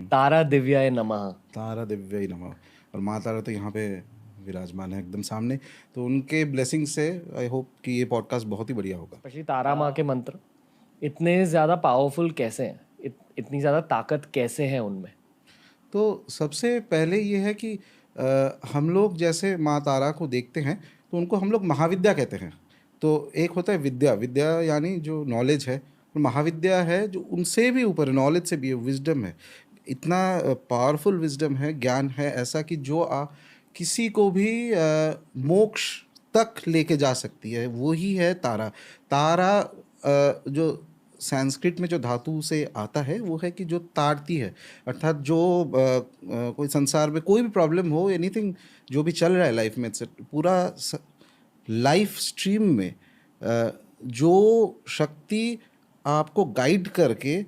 तारा दिव्याय नमः। तारा दिव्याय नमः। और माँ तारा तो यहाँ पे विराजमान है एकदम सामने, तो उनके ब्लेसिंग से आई होप कि ये पॉडकास्ट बहुत ही बढ़िया होगा। स्पेशली तारा माँ के मंत्र इतने ज़्यादा पावरफुल कैसे हैं? इतनी ज़्यादा ताकत कैसे है उनमें? तो सबसे पहले ये है कि हम लोग जैसे माँ तारा को देखते हैं तो उनको हम लोग महाविद्या कहते हैं। तो एक होता है विद्या, विद्या यानी जो नॉलेज है, और महाविद्या है जो उनसे भी ऊपर है, नॉलेज से भी है, विजडम है। इतना पावरफुल विजडम है, ज्ञान है ऐसा कि जो किसी को भी मोक्ष तक लेके जा सकती है, वो ही है तारा। तारा जो संस्कृत में जो धातु से आता है वो है कि जो तारती है, अर्थात जो कोई संसार में कोई भी प्रॉब्लम हो, एनीथिंग जो भी चल रहा है लाइफ में, पूरा लाइफ स्ट्रीम में जो शक्ति आपको गाइड करके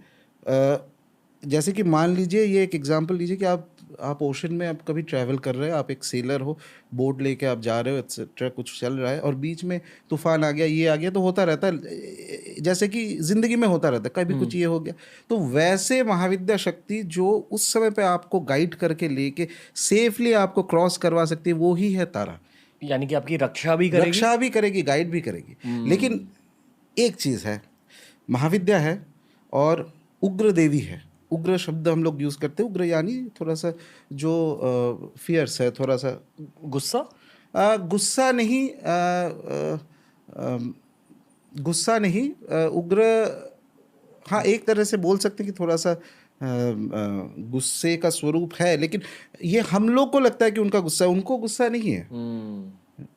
जैसे कि मान लीजिए, ये एक एग्जांपल लीजिए कि आप ओशन में आप कभी ट्रैवल कर रहे हैं, आप एक सेलर हो, बोट लेके आप जा रहे हो एक्सेट्रा, कुछ चल रहा है और बीच में तूफान आ गया, ये आ गया, तो होता रहता है, जैसे कि ज़िंदगी में होता रहता है, कभी कुछ ये हो गया। तो वैसे महाविद्या शक्ति जो उस समय पे आपको गाइड करके लेके सेफली आपको क्रॉस करवा सकती है, वो ही है तारा। यानी कि आपकी रक्षा भी करेगी, गाइड भी करेगी। लेकिन एक चीज़ है, महाविद्या है और उग्र देवी है। उग्र शब्द हम लोग यूज़ करते हैं, उग्र यानी थोड़ा सा जो फियर्स है, थोड़ा सा गुस्सा नहीं, गुस्सा नहीं, उग्र, हाँ एक तरह से बोल सकते हैं कि थोड़ा सा गुस्से का स्वरूप है, लेकिन ये हम लोग को लगता है कि उनका गुस्सा है, उनको गुस्सा नहीं है।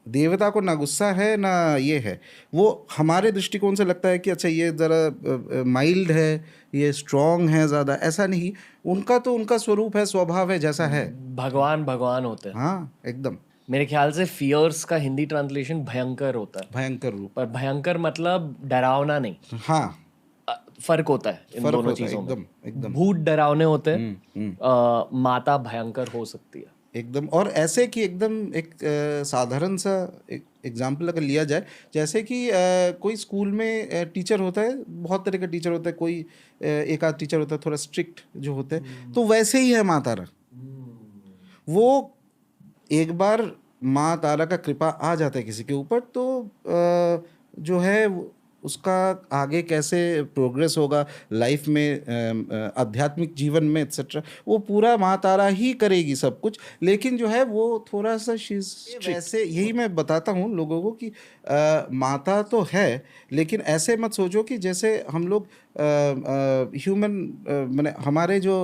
देवता को ना गुस्सा है ना ये है, वो हमारे दृष्टिकोण से लगता है कि अच्छा ये ज़रा माइल्ड है, ये स्ट्रॉन्ग है ज़्यादा, ऐसा नहीं। उनका तो उनका स्वरूप है, स्वभाव है, जैसा है। भगवान होते हैं। हाँ एकदम। मेरे ख्याल से फियर्स का हिंदी ट्रांसलेशन भयंकर होता है, भयंकर रूप। पर भयंकर मतलब डरावना नहीं। हाँ, फर्क होता है इन दोनों चीजों में। एकदम भूत डरावने होते हैं, माता भयंकर हो सकती है एकदम। और ऐसे कि एकदम एक साधारण सा एक एग्जाम्पल अगर लिया जाए, जैसे कि कोई स्कूल में टीचर होता है, बहुत तरह का टीचर होता है, कोई एक आध टीचर होता है थोड़ा स्ट्रिक्ट जो होते हैं, तो वैसे ही है माँ तारा। वो एक बार माँ तारा का कृपा आ जाता है किसी के ऊपर, तो जो है उसका आगे कैसे प्रोग्रेस होगा लाइफ में, आध्यात्मिक जीवन में एक्सेट्रा, वो पूरा माँ तारा ही करेगी सब कुछ। लेकिन जो है वो थोड़ा सा वैसे यही मैं बताता हूँ लोगों को कि माता तो है, लेकिन ऐसे मत सोचो कि जैसे हम लोग ह्यूमन, मैंने हमारे जो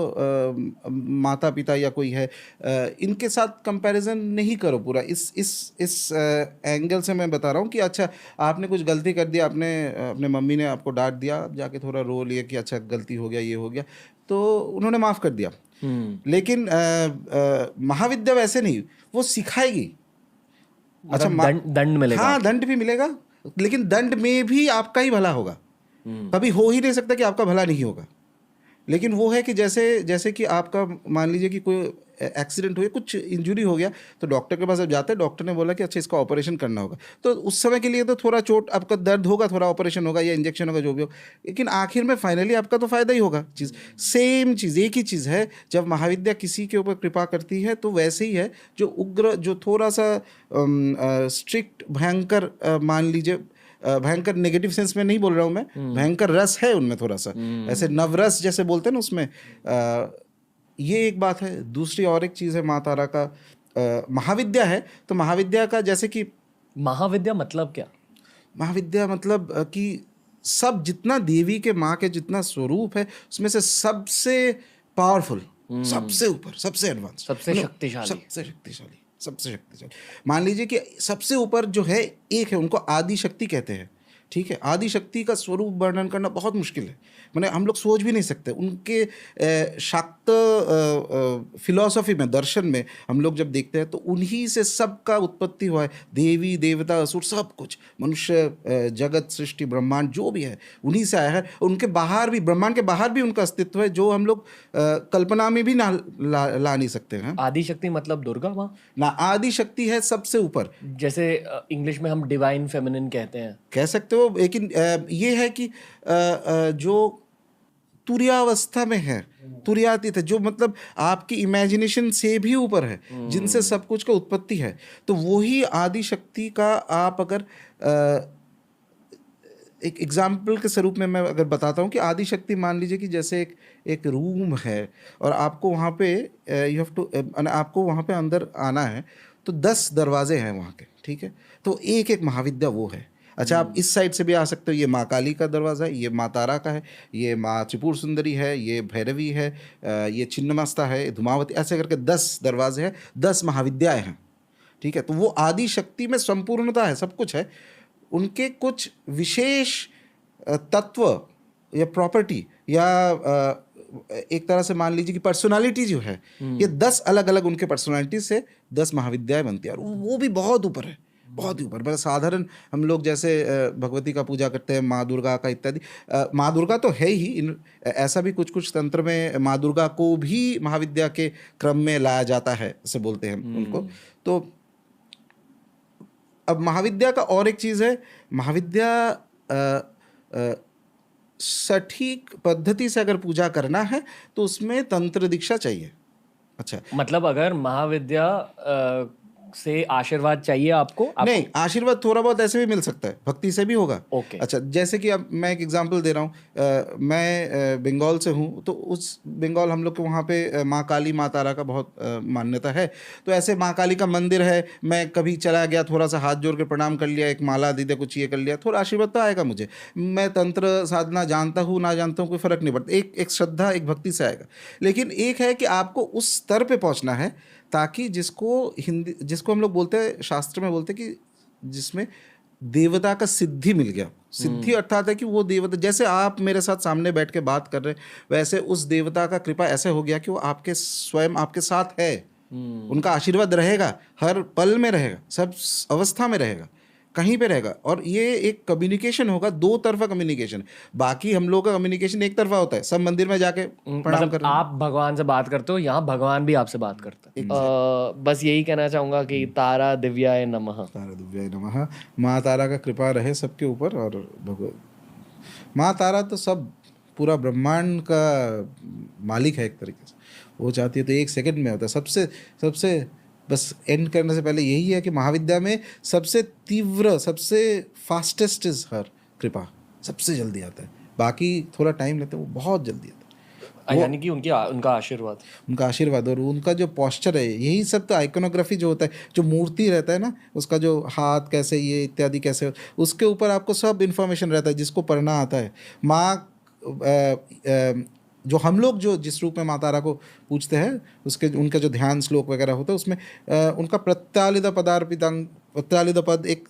माता पिता या कोई है, इनके साथ कंपैरिजन नहीं करो पूरा। इस एंगल से मैं बता रहा हूँ कि अच्छा आपने कुछ गलती कर दिया, आपने अपने मम्मी ने आपको डांट दिया, आप जाके थोड़ा रो लिया कि अच्छा गलती हो गया, ये हो गया, तो उन्होंने माफ़ कर दिया। लेकिन महाविद्या वैसे नहीं, वो सिखाएगी। अच्छा दंड मिलेगा। हाँ, दंड भी मिलेगा, लेकिन दंड में भी आपका ही भला होगा। कभी हो ही नहीं सकता कि आपका भला नहीं होगा। लेकिन वो है कि जैसे कि आपका मान लीजिए कि कोई एक्सीडेंट हो गया, कुछ इंजरी हो गया, तो डॉक्टर के पास जब जाते हैं, डॉक्टर ने बोला कि अच्छा इसका ऑपरेशन करना होगा, तो उस समय के लिए तो थोड़ा चोट, आपका दर्द होगा, थोड़ा ऑपरेशन होगा या इंजेक्शन होगा, जो भी हो, लेकिन आखिर में फाइनली आपका तो फायदा ही होगा। चीज़ सेम चीज़, एक ही चीज़ है। जब महाविद्या किसी के ऊपर कृपा करती है तो वैसे ही है, जो उग्र, जो थोड़ा सा स्ट्रिक्ट, भयंकर, मान लीजिए भयंकर नेगेटिव सेंस में नहीं बोल रहा हूँ मैं, भयंकर रस है उनमें थोड़ा सा, ऐसे नवरस जैसे बोलते हैं ना उसमें, ये एक बात है। दूसरी और एक चीज़ है माँ तारा का, महाविद्या है तो महाविद्या का, जैसे कि महाविद्या मतलब क्या? महाविद्या मतलब कि सब जितना देवी के माँ के जितना स्वरूप है, उसमें से सबसे पावरफुल, सबसे ऊपर, सबसे एडवांस, सबसे शक्तिशाली। सबसे शक्तिशाली। मान लीजिए कि सबसे ऊपर जो है एक है, उनको आदि शक्ति कहते हैं। ठीक है, आदि शक्ति का स्वरूप वर्णन करना बहुत मुश्किल है, मैंने हम लोग सोच भी नहीं सकते। उनके शाक्त फिलॉसफी में, दर्शन में हम लोग जब देखते हैं तो उन्हीं से सबका उत्पत्ति हुआ है। देवी देवता असुर सब कुछ, मनुष्य जगत सृष्टि ब्रह्मांड जो भी है उन्हीं से आया है। उनके बाहर भी, ब्रह्मांड के बाहर भी उनका अस्तित्व है, जो हम लोग कल्पना में भी ना ला नहीं सकते हैं। आदि शक्ति मतलब दुर्गा माँ ना, आदि शक्ति है सबसे ऊपर, जैसे इंग्लिश में हम डिवाइन फेमिनिन कहते हैं, कह सकते हो। लेकिन ये है कि जो तुर्यावस्था में है, तुर्यातीत है, जो मतलब आपकी इमेजिनेशन से भी ऊपर है, जिनसे सब कुछ का उत्पत्ति है। तो वही आदि शक्ति का आप अगर एक एग्जाम्पल के स्वरूप में मैं अगर बताता हूँ कि आदि शक्ति, मान लीजिए कि जैसे एक रूम है और आपको वहाँ पे यू हैव टू, आपको वहाँ पे अंदर आना है, तो 10 दरवाजे हैं वहाँ के, ठीक है। तो एक एक महाविद्या वो है। अच्छा, आप इस साइड से भी आ सकते हो, ये माँ काली का दरवाज़ा है, ये माँ तारा का है, ये माँ त्रिपुर सुंदरी है, ये भैरवी है, ये छिन्नमस्ता है, धुमावती, ऐसे करके 10 दरवाजे हैं, 10 महाविद्याएँ हैं, ठीक है। तो वो आदि शक्ति में संपूर्णता है, सब कुछ है। उनके कुछ विशेष तत्व या प्रॉपर्टी या एक तरह से मान लीजिए कि पर्सनालिटी जो है, ये 10 अलग अलग उनके पर्सनालिटी से 10 महाविद्याएं बनती है, और वो भी बहुत ऊपर है, बहुत ही ऊपर। मतलब साधारण हम लोग जैसे भगवती का पूजा करते हैं, माँ दुर्गा का इत्यादि, माँ दुर्गा तो है ही, ऐसा भी कुछ कुछ तंत्र में माँ दुर्गा को भी महाविद्या के क्रम में लाया जाता है, ऐसे बोलते हैं उनको। तो अब महाविद्या का और एक चीज़ है, महाविद्या सटीक पद्धति से अगर पूजा करना है तो उसमें तंत्र दीक्षा चाहिए। अच्छा, मतलब अगर महाविद्या से आशीर्वाद चाहिए आपको नहीं, आशीर्वाद थोड़ा बहुत ऐसे भी मिल सकता है, भक्ति से भी होगा। ओके। अच्छा, जैसे कि अब मैं एक एग्जांपल दे रहा हूँ, मैं बंगाल से हूँ, तो उस बंगाल हम लोग के वहाँ पे माँ काली माँ तारा का बहुत मान्यता है। तो ऐसे माँ काली का मंदिर है, मैं कभी चला गया, थोड़ा सा हाथ जोड़ के प्रणाम कर लिया, एक माला दे दिया, कुछ ये कर लिया, थोड़ा आशीर्वाद तो आएगा मुझे। मैं तंत्र साधना जानता हूँ ना जानता हूँ, कोई फ़र्क नहीं पड़ता, एक श्रद्धा, एक भक्ति से आएगा। लेकिन एक है कि आपको उस स्तर पर पहुँचना है ताकि जिसको हम लोग बोलते हैं, शास्त्र में बोलते हैं कि जिसमें देवता का सिद्धि मिल गया। सिद्धि अर्थात है कि वो देवता, जैसे आप मेरे साथ सामने बैठ के बात कर रहे हैं, वैसे उस देवता का कृपा ऐसे हो गया कि वो आपके स्वयं आपके साथ है। उनका आशीर्वाद रहेगा, हर पल में रहेगा, सब अवस्था में रहेगा, कहीं पे रहेगा। और ये एक कम्युनिकेशन होगा, दो तरफा कम्युनिकेशन। बाकी हम लोगों का कम्युनिकेशन एक तरफा होता है, सब मंदिर में जाके प्रणाम कर रहे हैं। आप भगवान से बात करते हो, यहाँ भगवान भी आपसे बात करते हैं। बस यही कहना चाहूंगा कि तारा दिव्याय नमः। तारा दिव्याय नमः। माँ तारा का कृपा रहे सबके ऊपर। और माँ तारा तो सब पूरा ब्रह्मांड का मालिक है एक तरीके से। वो चाहती है तो एक सेकंड में होता है। सबसे सबसे बस एंड करने से पहले यही है कि महाविद्या में सबसे तीव्र, सबसे फास्टेस्ट इज हर कृपा, सबसे जल्दी आता है। बाकी थोड़ा टाइम लेते हैं, वो बहुत जल्दी आता है। यानी कि उनका आशीर्वाद और उनका जो पॉस्चर है, यही सब तो आइकोनोग्राफी जो होता है, जो मूर्ति रहता है ना, उसका जो हाथ कैसे, ये इत्यादि कैसे, उसके ऊपर आपको सब इन्फॉर्मेशन रहता है जिसको पढ़ना आता है। माँ जो हम लोग जो जिस रूप में माँ तारा को पूछते हैं, उसके उनका जो ध्यान श्लोक वगैरह होता है, उसमें उनका प्रत्यालिद पदार्पितांग, प्रत्यालिद पद एक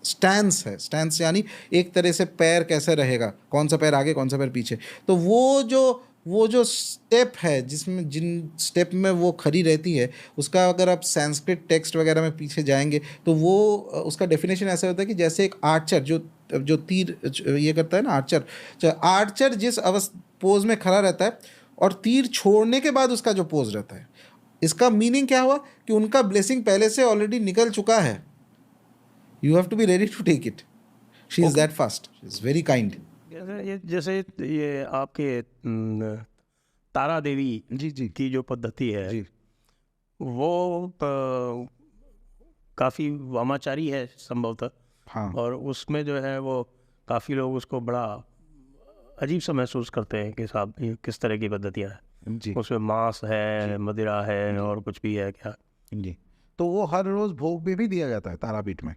स्टैंस है। स्टैंस यानी एक तरह से पैर कैसे रहेगा, कौन सा पैर आगे, कौन सा पैर पीछे। तो वो जो स्टेप है, जिसमें जिन स्टेप में वो खड़ी रहती है, उसका अगर आप संस्कृत टेक्स्ट वगैरह में पीछे जाएंगे तो वो उसका डेफिनेशन ऐसा होता है कि जैसे एक आर्चर जो तीर ये करता है ना, आर्चर जिस पोज में खड़ा रहता है और तीर छोड़ने के बाद उसका जो पोज रहता है, इसका मीनिंग क्या हुआ कि उनका ब्लेसिंग पहले से ऑलरेडी निकल चुका है। You have to be ready to take it. She is that fast, she is very kind. जैसे ये आपके तारा देवी जी की जो पद्धति है जी, वो काफ़ी वामाचारी है संभवतः। हाँ। और उसमें जो है वो काफ़ी लोग उसको बड़ा अजीब सा महसूस करते हैं कि साहब ये किस तरह की पद्धतियाँ हैं जी उसमें, मांस है, मदिरा है, और कुछ भी है क्या जी। तो वो हर रोज़ भोग में भी दिया जाता है तारापीठ में,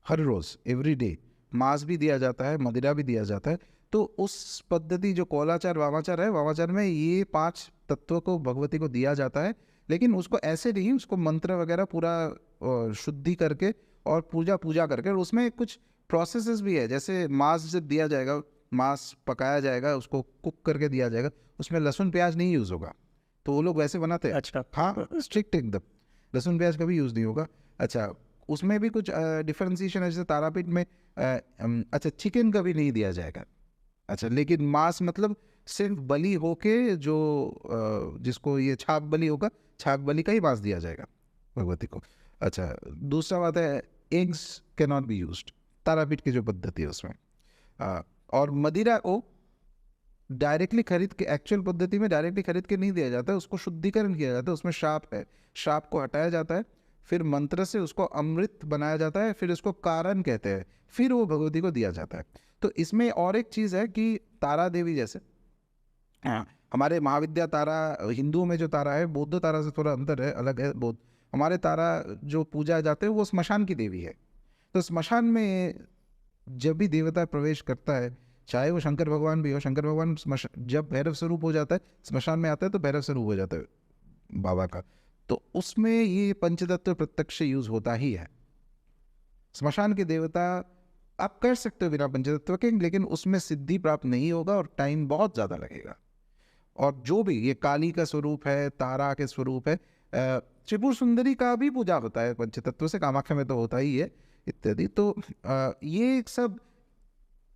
हर रोज़, एवरी डे मांस भी दिया जाता है, मदिरा भी दिया जाता है। तो उस पद्धति जो कौलाचार वामाचार है, वामाचार में ये 5 तत्वों को भगवती को दिया जाता है, लेकिन उसको ऐसे नहीं, उसको मंत्र वगैरह पूरा शुद्धि करके और पूजा करके। और उसमें कुछ प्रोसेसेस भी है, जैसे मांस जब दिया जाएगा, मांस पकाया जाएगा, उसको कुक करके दिया जाएगा, उसमें लहसुन प्याज नहीं यूज़ होगा। तो वो लोग वैसे बनाते हैं। अच्छा। हाँ, स्ट्रिक्ट एकदम, लहसुन प्याज कभी यूज़ नहीं होगा। अच्छा, उसमें भी कुछ डिफरेंशिएशन है, जैसे तारापीठ में अच्छा चिकन कभी नहीं दिया जाएगा। अच्छा, लेकिन मांस मतलब सिर्फ बलि होके जो जिसको ये छाक बलि होगा, छाक बलि का ही मांस दिया जाएगा भगवती को। अच्छा, दूसरा बात है eggs can not be used, Tarapith की जो पद्धति है उसमें। और मदिरा को डायरेक्टली खरीद के, एक्चुअल पद्धति में डायरेक्टली खरीद के नहीं दिया जाता है, उसको शुद्धिकरण किया जाता है, उसमें श्राप है, श्राप को हटाया जाता है, फिर मंत्र से उसको अमृत बनाया जाता है, फिर उसको कारण कहते हैं, फिर वो भगवती को दिया जाता है। तो इसमें और एक चीज़ है कि तारा देवी जैसे, हाँ, हमारे महाविद्या तारा हिंदुओं में जो तारा है, बौद्ध तारा से थोड़ा अंतर है, अलग है बौद्ध। हमारे तारा जो पूजा जाते हैं वो स्मशान की देवी है। तो स्मशान में जब भी देवता प्रवेश करता है, चाहे वो शंकर भगवान भी हो, शंकर भगवान जब भैरव स्वरूप हो जाता है, स्मशान में आता है तो भैरव स्वरूप हो जाता है बाबा का। तो उसमें ये पंचतत्व प्रत्यक्ष यूज होता ही है। स्मशान के देवता आप कर सकते हो बिना पंचतत्व के, लेकिन उसमें सिद्धि प्राप्त नहीं होगा और टाइम बहुत ज़्यादा लगेगा। और जो भी ये काली का स्वरूप है, तारा के स्वरूप है, त्रिपुर सुंदरी का भी पूजा होता है पंचतत्व से, कामाख्या में तो होता ही है इत्यादि। तो ये सब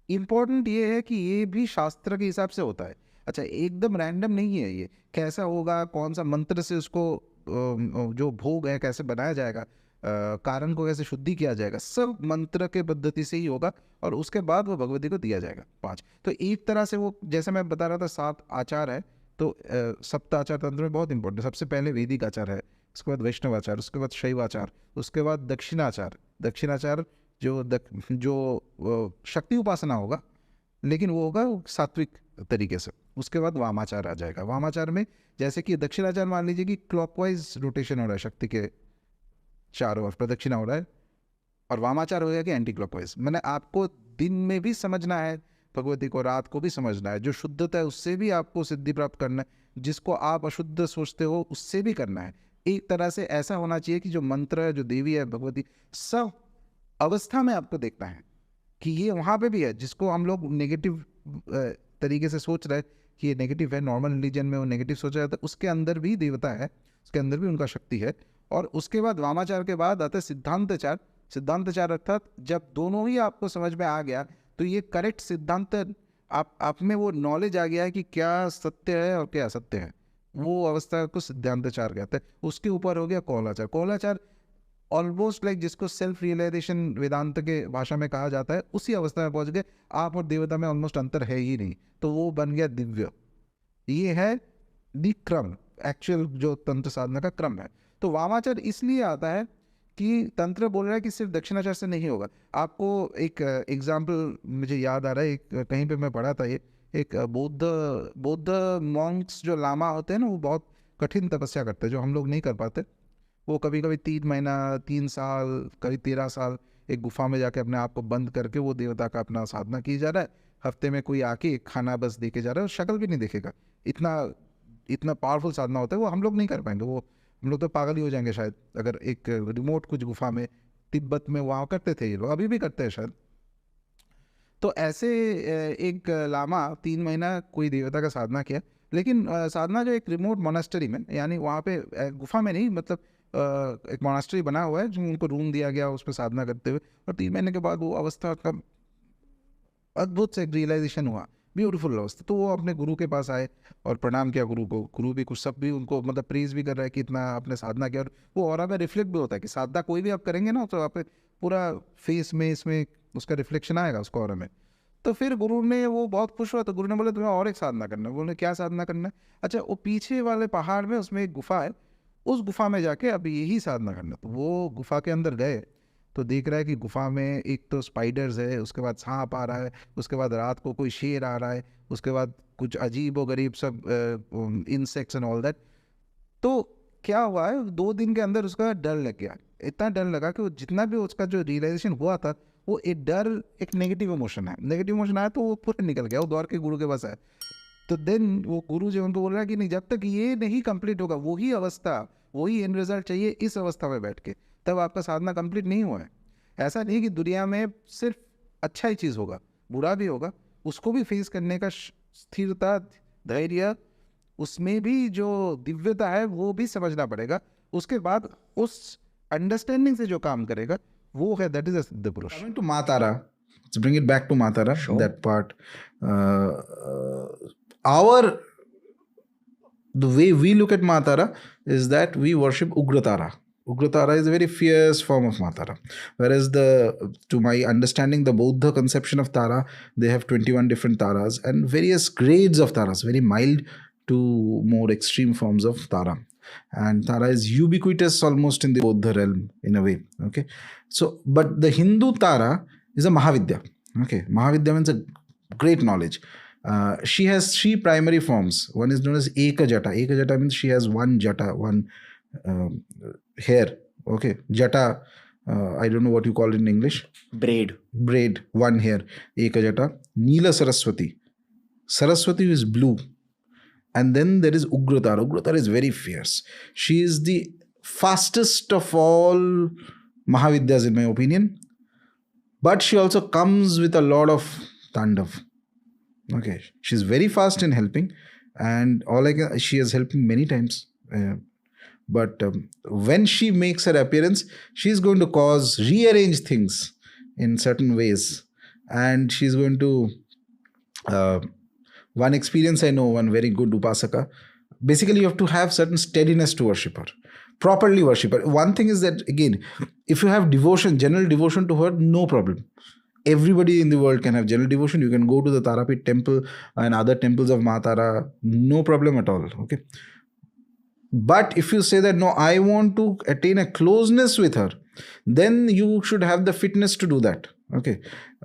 इम्पोर्टेंट ये है कि ये भी शास्त्र के हिसाब से होता है। अच्छा, एकदम रैंडम नहीं है ये, कैसा होगा, कौन सा मंत्र से उसको जो भोग है कैसे बनाया जाएगा, कारण को कैसे शुद्धि किया जाएगा, सब मंत्र के पद्धति से ही होगा और उसके बाद वो भगवती को दिया जाएगा 5। तो एक तरह से वो, जैसे मैं बता रहा था 7 आचार है, तो सप्त आचार तंत्र में बहुत इंपॉर्टेंट है। सबसे पहले वैदिक आचार है, उसके बाद वैष्णव आचार, उसके बाद शैव आचार, उसके बाद दक्षिणाचार। दक्षिणाचार जो शक्ति उपासना होगा, लेकिन वो होगा सात्विक तरीके से। उसके बाद वामाचार आ जाएगा। वामाचार में जैसे कि दक्षिणाचार मान लीजिए कि क्लॉकवाइज रोटेशन हो रहा है, शक्ति के चारों ओर प्रदक्षिणा हो रहा है, और वामाचार हो गया कि एंटी क्लॉकवाइज। मैंने आपको दिन में भी समझना है भगवती को, रात को भी समझना है, जो शुद्धता है उससे भी आपको सिद्धि प्राप्त करना है, जिसको आप अशुद्ध सोचते हो उससे भी करना है। एक तरह से ऐसा होना चाहिए कि जो मंत्र है, जो देवी है भगवती, सब अवस्था में आपको देखना है कि ये वहाँ पे भी है। जिसको हम लोग नेगेटिव तरीके से सोच रहे हैं कि ये नेगेटिव है, नॉर्मल रिलीजन में वो नेगेटिव सोचा जाता है, उसके अंदर भी देवता है, उसके अंदर भी उनका शक्ति है। और उसके बाद वामाचार के बाद आता है सिद्धांतचार। सिद्धांतचार अर्थात जब दोनों ही आपको समझ में आ गया, तो ये करेक्ट सिद्धांत आप में वो नॉलेज आ गया है कि क्या सत्य है और क्या असत्य है, वो अवस्था को सिद्धांतचार कहते हैं। उसके ऊपर हो गया कौलाचार। कौलाचार ऑलमोस्ट लाइक जिसको सेल्फ रियलाइजेशन वेदांत के भाषा में कहा जाता है, उसी अवस्था में पहुंच गए। आप और देवता में ऑलमोस्ट अंतर है ही नहीं, तो वो बन गया दिव्य। ये है दी क्रम, एक्चुअल जो तंत्र साधना का क्रम है। तो वामाचार इसलिए आता है कि तंत्र बोल रहा है कि सिर्फ दक्षिणाचार से नहीं होगा। आपको एक एग्जाम्पल मुझे याद आ रहा है, एक कहीं पे मैं पढ़ा था, ये एक बौद्ध मॉन्क्स जो लामा होते हैं ना, वो बहुत कठिन तपस्या करते हैं जो हम लोग नहीं कर पाते। वो कभी कभी 3 महीना, 3 साल, कभी 13 साल एक गुफा में जाके अपने आप को बंद करके वो देवता का अपना साधना की जा रहा है। हफ्ते में कोई आके खाना बस दे के जा रहा है और शक्ल भी नहीं देखेगा। इतना इतना पावरफुल साधना होता है, वो हम लोग नहीं कर पाएंगे। वो हम लोग तो पागल ही हो जाएंगे शायद, अगर एक रिमोट कुछ गुफा में तिब्बत में वहाँ करते थे ये लोग, अभी भी करते हैं शायद। तो ऐसे एक लामा 3 महीना कोई देवता का साधना किया, लेकिन साधना जो एक रिमोट मोनास्टरी में, यानी वहाँ पे गुफा में नहीं, मतलब एक मोनास्टरी बना हुआ है जो उनको रूम दिया गया, उस पर साधना करते हुए। और 3 महीने के बाद वो अवस्था का अद्भुत से एक रियलाइजेशन हुआ, ब्यूटीफुल अवस्था। तो वो अपने गुरु के पास आए और प्रणाम किया गुरु को। गुरु भी कुछ, सब भी उनको मतलब प्रेज भी कर रहा है कि इतना आपने साधना किया। और वो ऑरा में रिफ्लेक्ट भी होता है कि साधना कोई भी आप करेंगे ना, तो आप पूरा फेस में इसमें उसका रिफ्लेक्शन आएगा उसको ऑरा में। तो फिर गुरु ने, वो बहुत खुश हुआ, तो गुरु ने बोले तुम्हें और एक साधना करना है। बोले क्या साधना करना है? अच्छा, वो पीछे वाले पहाड़ में उसमें एक गुफा है, उस गुफा में जाके अब यही साधना करना। तो वो गुफा के अंदर गए तो देख रहा है कि गुफा में एक तो स्पाइडर्स है, उसके बाद सांप आ रहा है, उसके बाद रात को कोई शेर आ रहा है, उसके बाद कुछ अजीब व गरीब सब इंसेक्ट्स एंड ऑल दैट। तो क्या हुआ है, 2 दिन के अंदर उसका डर लग गया। इतना डर लगा कि वो जितना भी उसका जो रियलाइजेशन हुआ था, वो एक डर, एक नेगेटिव इमोशन है, नेगेटिव इमोशन आया तो वो पूरा निकल गया, वो दौड़ के गुरु के पास आया। तो देन वो गुरु जी उनको बोल रहा है कि नहीं, जब तक ये नहीं कंप्लीट होगा, वही अवस्था, वही एंड रिजल्ट चाहिए इस अवस्था में बैठ के, तब आपका साधना कंप्लीट नहीं हुआ है। ऐसा नहीं कि दुनिया में सिर्फ अच्छा ही चीज़ होगा, बुरा भी होगा, उसको भी फेस करने का स्थिरता, धैर्य, उसमें भी जो दिव्यता है वो भी समझना पड़ेगा। उसके बाद उस अंडरस्टैंडिंग से जो काम करेगा वो है, दैट इज अ सिद्ध पुरुष। कमिंग टू माँ तारा, let's bring it back to Maa Tara, that part. The way we look at Maa Tara is that we worship Ugra Tara. Ugra Tara is a very fierce form of Maa Tara. Whereas to my understanding, the Bauddha conception of Tara, they have 21 different Taras and various grades of Taras, very mild to more extreme forms of Tara. And Tara is ubiquitous almost in the Bauddha realm in a way. Okay. So, but the Hindu Tara is a Mahavidya. Okay. Mahavidya means a great knowledge. She has 3 primary forms. One is known as Eka Jata. Eka Jata means she has one Jata, one hair. Okay. Jata, I don't know what you call it in English. Braid, one hair. Eka Jata. Neela Saraswati. Saraswati is blue. And then there is Ugra Tara. Ugra Tara is very fierce. She is the fastest of all Mahavidyas in my opinion. But she also comes with a lot of Tandav. Okay. She's very fast in helping. And she has helped me many times. But when she makes her appearance, she's going to rearrange things in certain ways. And she's going to... one experience I know, one very good upasaka. Basically, you have to have certain steadiness to worship her. Properly worship her. One thing is that, again, if you have devotion, general devotion to her, no problem. Everybody in the world can have general devotion. You can go to the Tarapit temple and other temples of Maa Tara. No problem at all. Okay. But if you say that, no, I want to attain a closeness with her, then you should have the fitness to do that. Okay.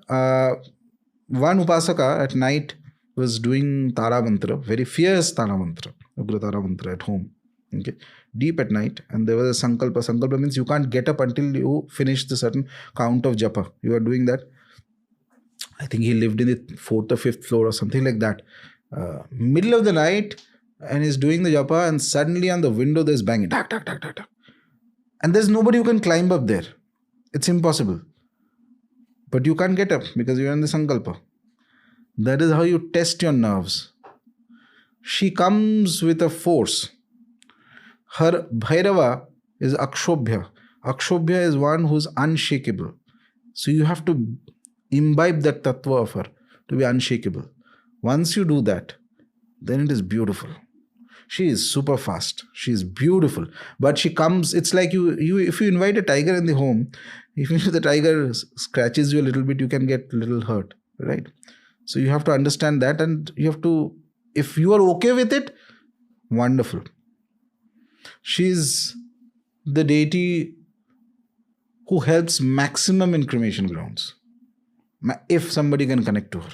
One upasaka at night was doing Tara Mantra, very fierce Tara Mantra, Ugra Tara Mantra at home. Okay. Deep at night. And there was a Sankalpa. Sankalpa means you can't get up until you finish the certain count of japa. You are doing that. I think he lived in the 4th or 5th floor or something like that. Middle of the night, and he's doing the japa, and suddenly on the window there's banging. Tak, tak, tak, tak, tak. And there's nobody who can climb up there. It's impossible. But you can't get up because you're in the Sankalpa. That is how you test your nerves. She comes with a force. Her Bhairava is Akshobhya. Akshobhya is one who's unshakable. So you have to imbibe that tattva of her to be unshakable. Once you do that, then it is beautiful. She is super fast. She is beautiful. But she comes, it's like you if you invite a tiger in the home, even if the tiger scratches you a little bit, you can get a little hurt, right? So you have to understand that, and you have to, if you are okay with it, wonderful. She's the deity who helps maximum in cremation grounds. If somebody can connect to her,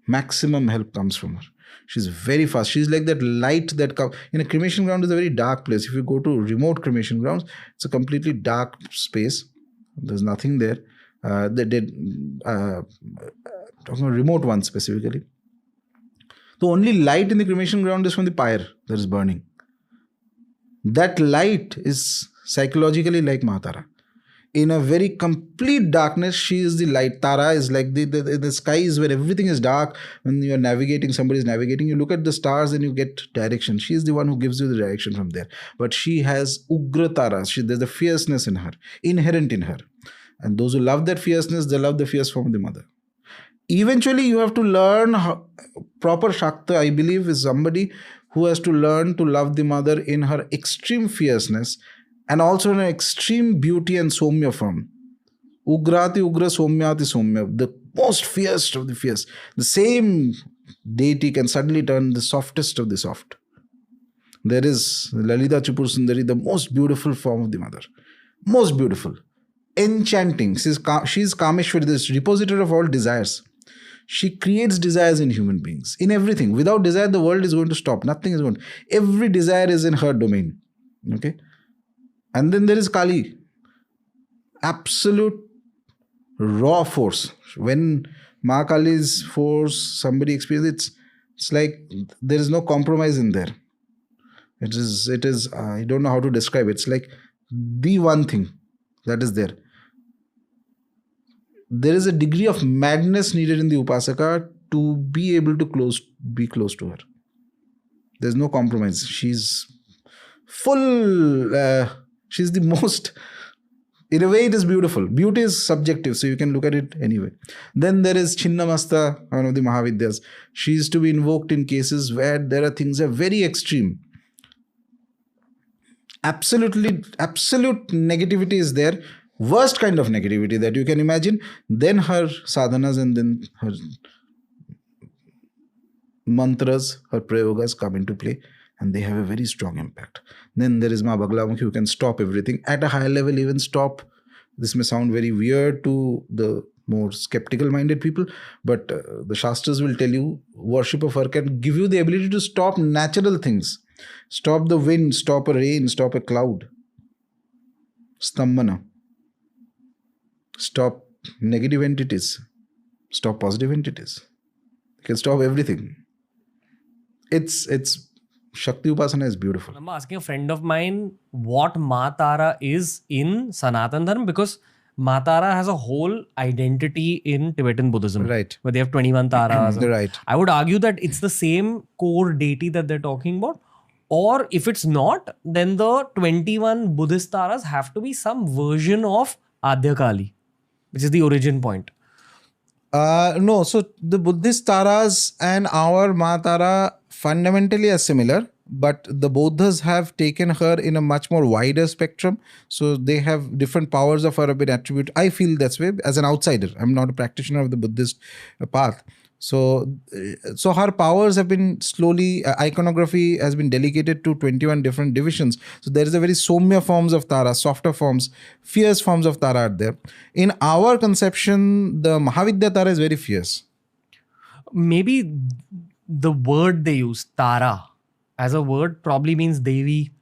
maximum help comes from her. She's very fast. She's like that light that comes. In a cremation ground is a very dark place. If you go to remote cremation grounds, it's a completely dark space. There's nothing there. Talking about remote ones specifically. The only light in the cremation ground is from the pyre that is burning. That light is psychologically like Maa Tara. In a very complete darkness, she is the light. Tara is like the sky is where everything is dark. When you are navigating, somebody is navigating, you look at the stars and you get direction. She is the one who gives you the direction from there. But she has Ugra Tara. There's a fierceness in her, inherent in her. And those who love that fierceness, they love the fierce form of the mother. Eventually, you have to learn proper Shakta, I believe, is somebody who has to learn to love the mother in her extreme fierceness and also in an extreme beauty and Somya form. Ugrati Ugra Somyati Somya, the most fierce of the fierce. The same deity can suddenly turn the softest of the soft. There is Lalita Tripur Sundari, the most beautiful form of the mother. Most beautiful. Enchanting. She's Kameshwari, this repository of all desires. She creates desires in human beings, in everything. Without desire, the world is going to stop. Nothing is going to. Every desire is in her domain. Okay. And then there is Kali. Absolute raw force. When Ma Kali's force, somebody experiences it's like there is no compromise in there. It is, I don't know how to describe it. It's like the one thing that is there. There is a degree of madness needed in the upasaka to be able to be close to her. There's no compromise. She's full, she's the most, in a way it is beautiful. Beauty is subjective, so you can look at it anyway. Then there is Chinnamasta, one of the Mahavidyas. She is to be invoked in cases where there are things that are very extreme. absolute negativity is there, worst kind of negativity that you can imagine. Then her sadhanas and then her mantras, her prayogas come into play, and they have a very strong impact. Then there is Ma Baglamukhi, who can stop everything at a higher level, even stop. This may sound very weird to the more skeptical minded people, but the Shastras will tell you worship of her can give you the ability to stop natural things. Stop the wind, stop a rain, stop a cloud. Stambhana. Stop negative entities. Stop positive entities. You can stop everything. It's Shakti Upasana is beautiful. I'm asking a friend of mine what Ma Tara is in Sanatan Dharma, because Ma Tara has a whole identity in Tibetan Buddhism. Right. Where they have 21 Taras. Right. I would argue that it's the same core deity that they're talking about. Or if it's not, then the 21 Buddhist Taras have to be some version of Adhyakali, which is the origin point. No, so the Buddhist Taras and our Ma Tara fundamentally are similar, but the Bodhas have taken her in a much more wider spectrum. So they have different powers of her have been attributed. I feel that's way as an outsider. I'm not a practitioner of the Buddhist path. So her powers have been slowly, iconography has been delegated to 21 different divisions. So there is a very Somya forms of Tara, softer forms, fierce forms of Tara are there. In our conception, the Mahavidya Tara is very fierce. Maybe the word they use, Tara, as a word probably means Devi.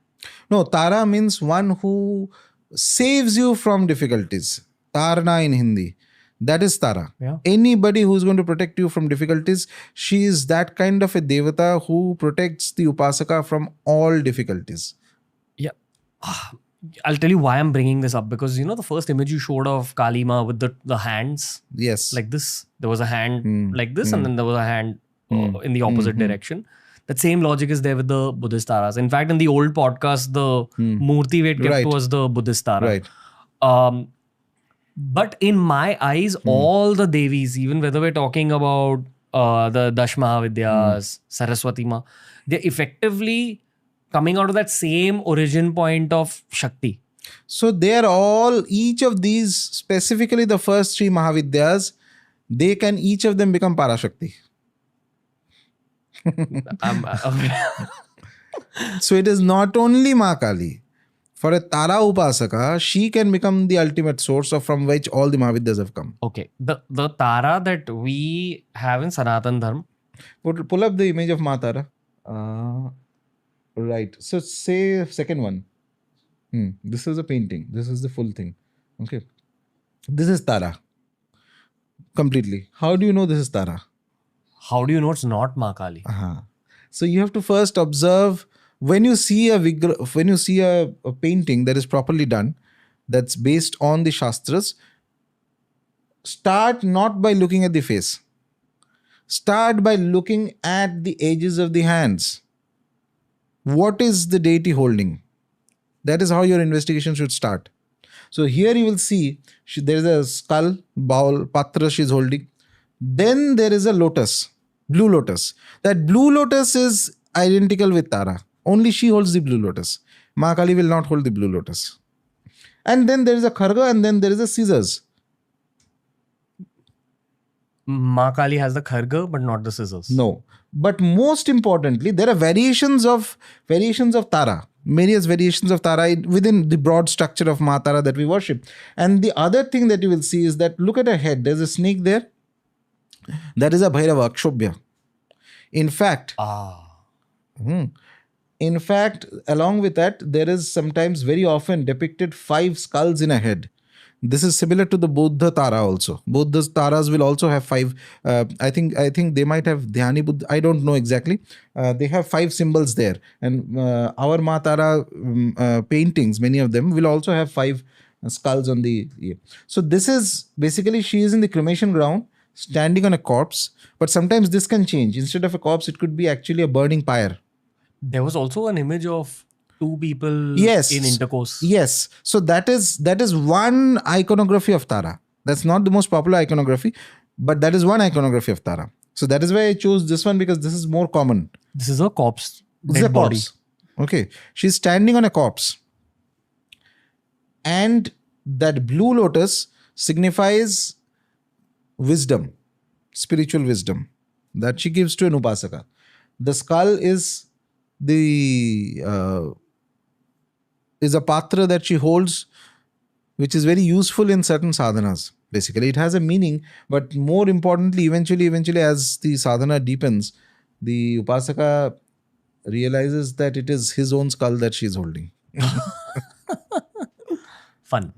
No, Tara means one who saves you from difficulties. Tarna in Hindi. That is Tara. Yeah. Anybody who's going to protect you from difficulties, she is that kind of a devata who protects the upasaka from all difficulties. Yeah. I'll tell you why I'm bringing this up, because the first image you showed of Kali Ma with the hands Yes. like this, there was a hand like this, and then there was a hand in the opposite direction. That same logic is there with the Buddhist Taras. In fact, in the old podcast, the Murti weight kept Right. was the Buddhist Tara. Right. But in my eyes, all the Devis, even whether we're talking about the Dash Mahavidyas, Saraswati Ma, they're effectively coming out of that same origin point of Shakti. So they are all, each of these, specifically the first three Mahavidyas, they can each of them become Parashakti. Okay. So it is not only Ma Kali. For a Tara Upasaka, she can become the ultimate source from which all the Mahavidyas have come. Okay. The Tara that we have in Sanatan Dharma. Pull up the image of Ma Tara. Right. So say second one. This is a painting. This is the full thing. Okay. This is Tara. Completely. How do you know this is Tara? How do you know it's not Ma Kali? So you have to first observe when you see a painting that is properly done, that's based on the Shastras, start not by looking at the face. Start by looking at the edges of the hands. What is the deity holding? That is how your investigation should start. So here you will see there is a skull, bowl, patra she is holding. Then there is a lotus, blue lotus. That blue lotus is identical with Tara. Only she holds the blue lotus. Ma Kali will not hold the blue lotus. And then there is a kharga, and then there is a scissors. Ma Kali has the kharga but not the scissors. No. But most importantly, there are variations of Tara. Various variations of Tara within the broad structure of Ma Tara that we worship. And the other thing that you will see is that look at her head. There's a snake there. That is a Bhairava, Akshobhya. In fact, along with that, there is sometimes very often depicted 5 skulls in a head. This is similar to the Buddha Tara also. Buddha's Taras will also have 5. I think they might have Dhyani Buddha. I don't know exactly. They have 5 symbols there. And our Ma Tara paintings, many of them, will also have 5 skulls on the... So this is basically, she is in the cremation ground, standing on a corpse. But sometimes this can change. Instead of a corpse, it could be actually a burning pyre. There was also an image of 2 people in intercourse. Yes. So that is one iconography of Tara. That's not the most popular iconography, but that is one iconography of Tara. So that is why I chose this one, because this is more common. This is a corpse. This is a corpse. Okay. She's standing on a corpse. And that blue lotus signifies wisdom, spiritual wisdom that she gives to an upasaka. The skull is a patra that she holds, which is very useful in certain sadhanas. Basically, it has a meaning, but more importantly, eventually, as the sadhana deepens, the upasaka realizes that it is his own skull that she is holding. Fun.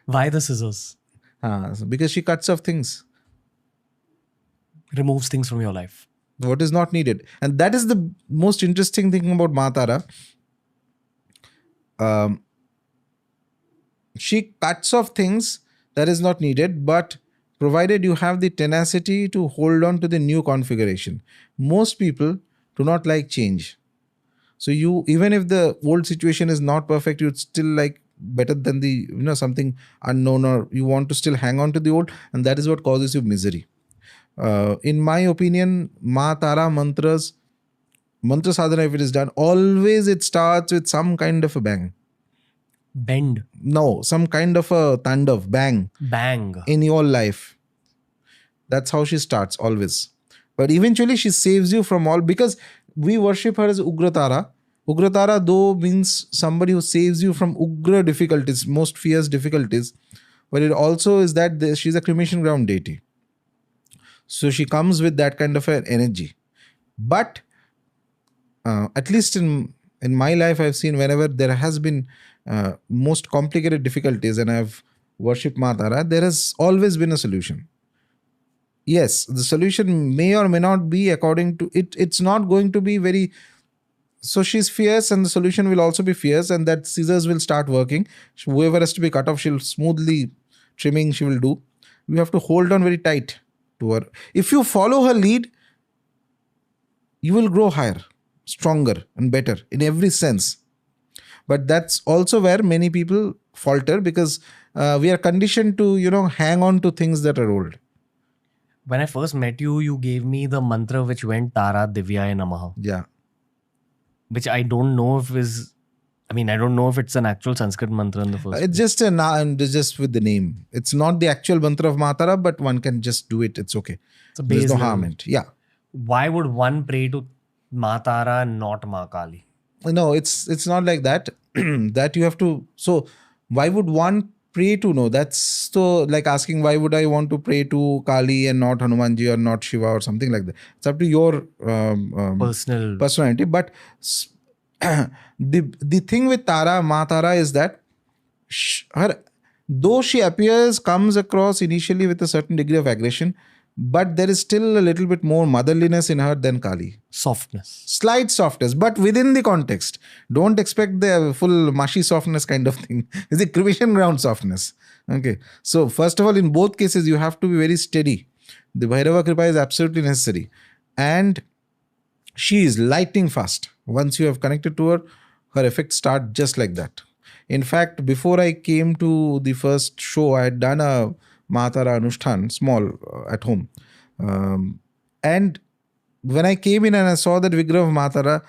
Why the scissors? Because she cuts off things, Removes things from your life. what is not needed. And that is the most interesting thing about Maa Tara. She cuts off things that is not needed, but provided you have the tenacity to hold on to the new configuration. Most people do not like change. So you, even if the old situation is not perfect, you'd still like better than the, something unknown, or you want to still hang on to the old, and that is what causes you misery. In my opinion, Maa Tara mantra sadhana, if it is done, always it starts with some kind of a bang. Bend. No, some kind of a tandav, bang in your life. That's how she starts always. But eventually she saves you from all, because we worship her as Ugratara. Ugratara though means somebody who saves you from Ugra difficulties, most fierce difficulties. But it also is that she's a cremation ground deity. So she comes with that kind of an energy. But at least in my life, I've seen whenever there has been most complicated difficulties and I've worshipped Maa Tara, there has always been a solution. Yes, the solution may or may not be according to it. It's not going to be very... So she's fierce and the solution will also be fierce, and that scissors will start working. Whoever has to be cut off, she'll smoothly trimming she will do. You have to hold on very tight to her. If you follow her lead, you will grow higher, stronger and better in every sense. But that's also where many people falter, because we are conditioned to, hang on to things that are old. When I first met you, you gave me the mantra which went Tara Divyaya Namaha. Yeah. Which I don't know if is... I don't know if it's an actual Sanskrit mantra in the first It's just just with the name. It's not the actual mantra of Maa Tara, but one can just do it. It's okay. There's no harm in it. Yeah. Why would one pray to Maa Tara and not Maa Kali? No, it's not like that. That you have to... So why would one pray to? No, that's so like asking why would I want to pray to Kali and not Hanumanji or not Shiva or something like that. It's up to your personality. But the thing with Maa Tara is that though she comes across initially with a certain degree of aggression, but there is still a little bit more motherliness in her than Kali. Softness. Slight softness, but within the context. Don't expect the full mushy softness kind of thing. It's a cremation ground softness. Okay. So first of all, in both cases, you have to be very steady. The Bhairava Kripa is absolutely necessary. And she is lightning fast. Once you have connected to her, her effects start just like that. In fact, before I came to the first show, I had done a Maa Tara Anushthan, small, at home. And when I came in and I saw that Vigraha of Maa Tara,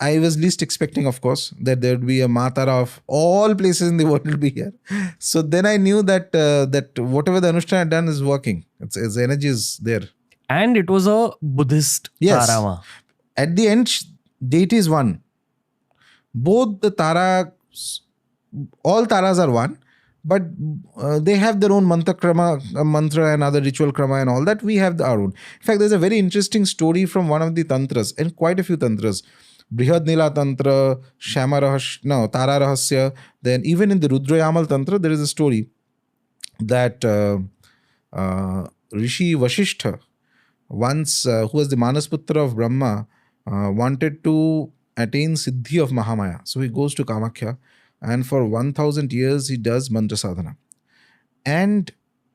I was least expecting, of course, that there would be a Maa Tara of all places in the world will be here. So then I knew that that whatever the Anushthan had done is working. Its energy is there. And it was a Buddhist Tara. At the end, deity is one. Both the Tara, all Taras are one, but they have their own mantra and other ritual krama and all that. We have our own. In fact, there's a very interesting story from one of the tantras, and quite a few tantras. Brihad Nila Tantra, Tara Rahasya. Then even in the Rudrayamal Tantra, there is a story that Rishi Vasishtha, once, who was the Manasputra of Brahma, wanted to attain Siddhi of Mahamaya. So he goes to Kamakhya, and for 1000 years he does mantra sadhana. And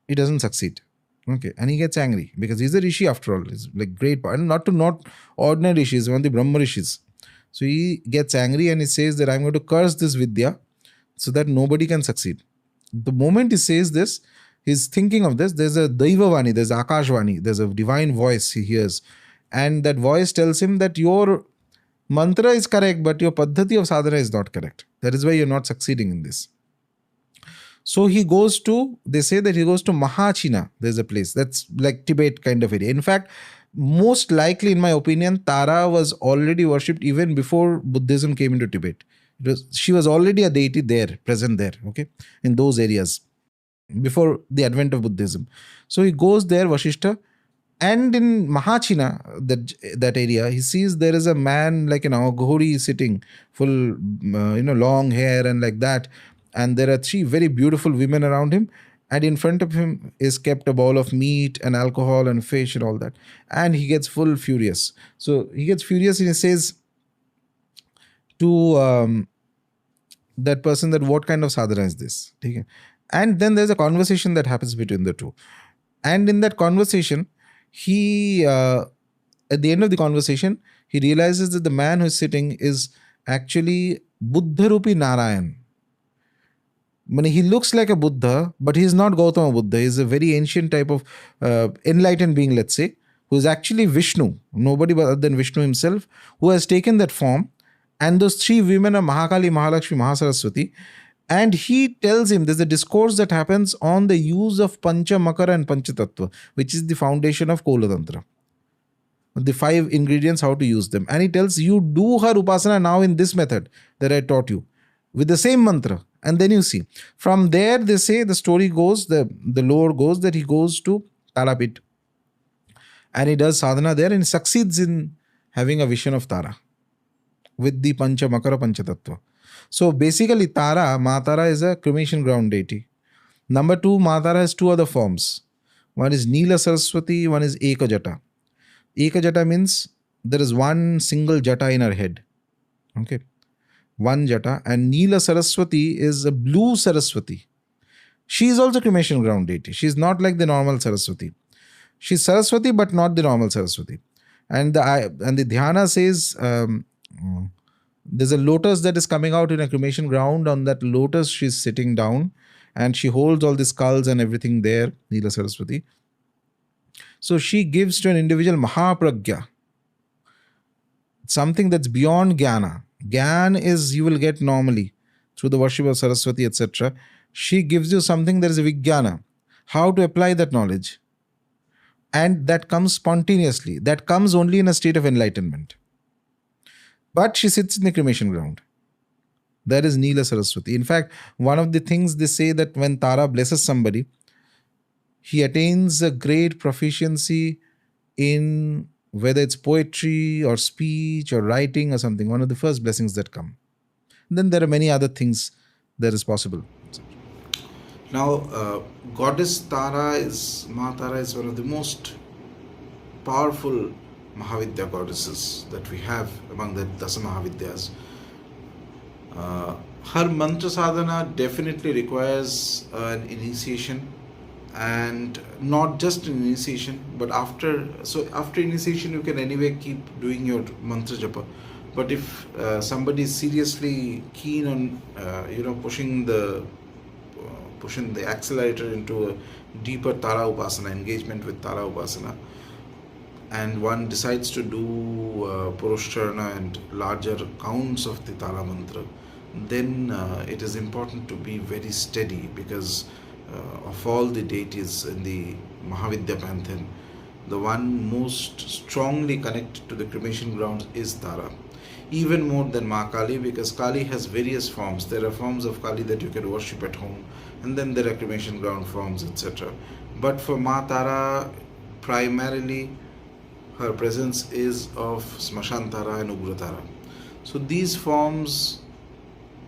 he doesn't succeed. Okay. And he gets angry because he's a Rishi after all. He's like great, and not ordinary Rishis, one of the Brahma Rishis. So he gets angry and he says that I'm going to curse this Vidya so that nobody can succeed. The moment he says this, he's thinking of this. There's a Daiva Vani, there's Akash Vani, there's a divine voice he hears. And that voice tells him that your mantra is correct, but your paddhati of sadhana is not correct. That is why you're not succeeding in this. So he goes to, they say that he goes to Mahachina. There's a place that's like Tibet kind of area. In fact, most likely, in my opinion, Tara was already worshipped even before Buddhism came into Tibet. She was already a deity there, present there, okay, in those areas before the advent of Buddhism. So he goes there, Vashishta, and in Mahachina, that area, he sees there is a man like an Aghori sitting, full, long hair and like that. And there are 3 very beautiful women around him. And in front of him is kept a bowl of meat and alcohol and fish and all that. And he gets full furious. So he gets furious and he says to that person that what kind of sadhana is this? Okay? And then there's a conversation that happens between the two. And in that conversation, he, at the end of the conversation, he realizes that the man who's sitting is actually Buddha Rupi Narayan. He looks like a Buddha, but he's not Gautama Buddha. He's a very ancient type of enlightened being, let's say, who is actually Vishnu, nobody other than Vishnu himself, who has taken that form. And those 3 women are Mahakali, Mahalakshmi, Mahasaraswati. And he tells him, there's a discourse that happens on the use of Pancha Makara and Pancha Tattva, which is the foundation of Kola Tantra. The 5 ingredients, how to use them. And he tells you, do her upasana now in this method that I taught you, with the same mantra. And then you see. From there, they say, the story goes, the lore goes that he goes to Tarapit. And he does sadhana there and succeeds in having a vision of Tara with the Pancha Makara Pancha Tattva. So basically, Tara, Maa Tara is a cremation ground deity. Number 2, Maa Tara has 2 other forms. One is Neela Saraswati, one is Eka Jata. Eka Jata means there is one single jata in her head. Okay. One jata. And Neela Saraswati is a blue Saraswati. She is also cremation ground deity. She is not like the normal Saraswati. She is Saraswati, but not the normal Saraswati. And the Dhyana says there's a lotus that is coming out in a cremation ground. On that lotus, she's sitting down and she holds all the skulls and everything there, Neela Saraswati. So she gives to an individual Mahapragya, something that's beyond Jnana. Gyan is you will get normally through the worship of Saraswati, etc. She gives you something that is a Vijnana, how to apply that knowledge. And that comes spontaneously. That comes only in a state of enlightenment. But she sits in the cremation ground. That is Neela Saraswati. In fact, one of the things they say that when Tara blesses somebody, he attains a great proficiency in whether it's poetry or speech or writing or something, one of the first blessings that come. Then there are many other things that is possible. Now, Goddess Tara Maa Tara is one of the most powerful Mahavidya goddesses that we have among the Dasa Mahavidyas. Her mantra sadhana definitely requires an initiation, and not just an initiation, but after initiation you can anyway keep doing your mantra japa. But if somebody is seriously keen on pushing the accelerator into a deeper Tara Upasana, engagement with Tara Upasana, and one decides to do Purushcharana and larger counts of the Tara mantra, then it is important to be very steady, because of all the deities in the Mahavidya pantheon, the one most strongly connected to the cremation grounds is Tara. Even more than Ma Kali, because Kali has various forms. There are forms of Kali that you can worship at home, and then there are cremation ground forms, etc. But for Ma Tara, primarily her presence is of Smashan Tara and Ugra Tara. So these forms,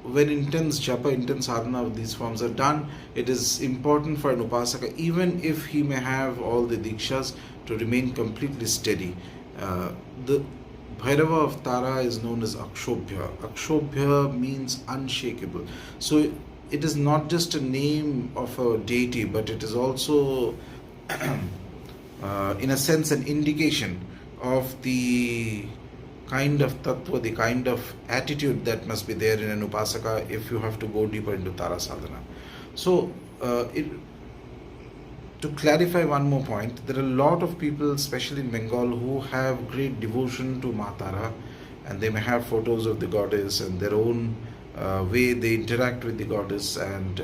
when intense japa, intense sadhana of these forms are done, it is important for an upasaka, even if he may have all the dikshas, to remain completely steady. The Bhairava of Tara is known as Akshobhya. Akshobhya means unshakable. So it is not just a name of a deity, but it is also in a sense an indication of the kind of tattva, the kind of attitude that must be there in an upasaka if you have to go deeper into Tara sadhana. So to clarify one more point, there are a lot of people, especially in Bengal, who have great devotion to Ma Tara, and they may have photos of the goddess and their own way they interact with the goddess, and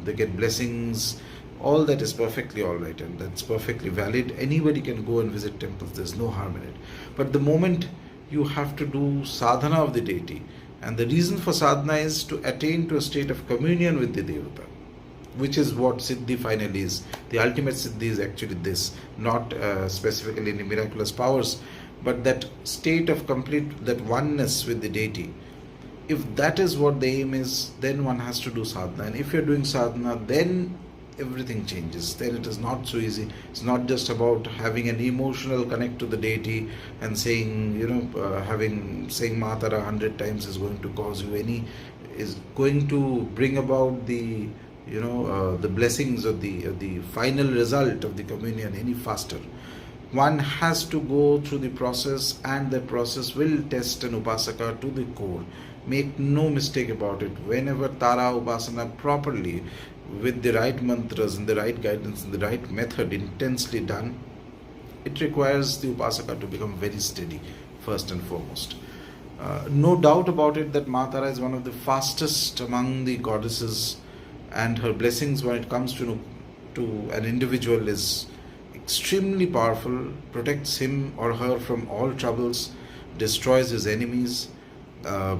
they get blessings. All that is perfectly all right, and that's perfectly valid. Anybody can go and visit temples, there's no harm in it. But the moment you have to do sadhana of the deity, and the reason for sadhana is to attain to a state of communion with the devata, which is what Siddhi finally is. The ultimate Siddhi is actually this, not specifically any miraculous powers, but that state of complete, that oneness with the deity. If that is what the aim is, then one has to do sadhana. And if you're doing sadhana, then everything changes. Then it is not so easy. It's not just about having an emotional connect to the deity and saying, saying Maa Tara 100 times is going to cause you is going to bring about the the blessings of the final result of the communion any faster. One has to go through the process, and the process will test an upasaka to the core. Make no mistake about it. Whenever Tara Upasana properly, with the right mantras and the right guidance and the right method intensely done, it requires the upasaka to become very steady, first and foremost. No doubt about it that Maa Tara is one of the fastest among the goddesses, and her blessings when it comes to an individual is extremely powerful, protects him or her from all troubles, destroys his enemies,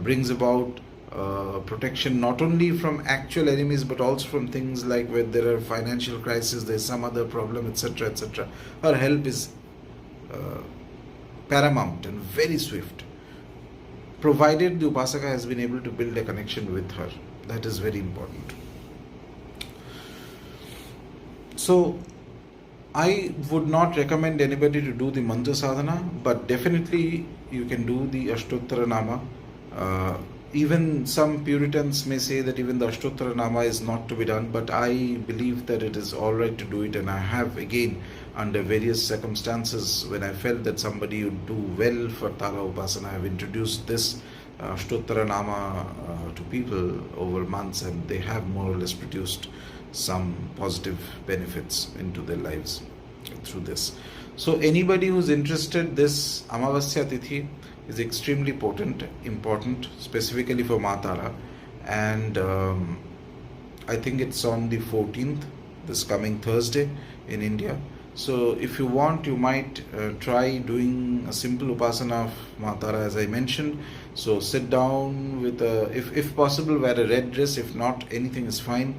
brings about protection not only from actual enemies but also from things like where there are financial crises, there's some other problem, etc., etc. Her help is paramount and very swift, provided the upasaka has been able to build a connection with her. That is very important. So I would not recommend anybody to do the mantra sadhana, but definitely you can do the Ashtottara Nama. Even some Puritans may say that even the Ashtottara Nama is not to be done, but I believe that it is alright to do it, and I have again, under various circumstances, when I felt that somebody would do well for Tara Upasana, I have introduced this Ashtottara Nama to people over months, and they have more or less produced some positive benefits into their lives through this. So anybody who's interested, this Amavasya Tithi is extremely important, specifically for Maa Tara, and I think it's on the 14th, this coming Thursday in India. So if you want, you might try doing a simple upasana of Maa Tara, as I mentioned. So sit down with if possible, wear a red dress. If not, anything is fine.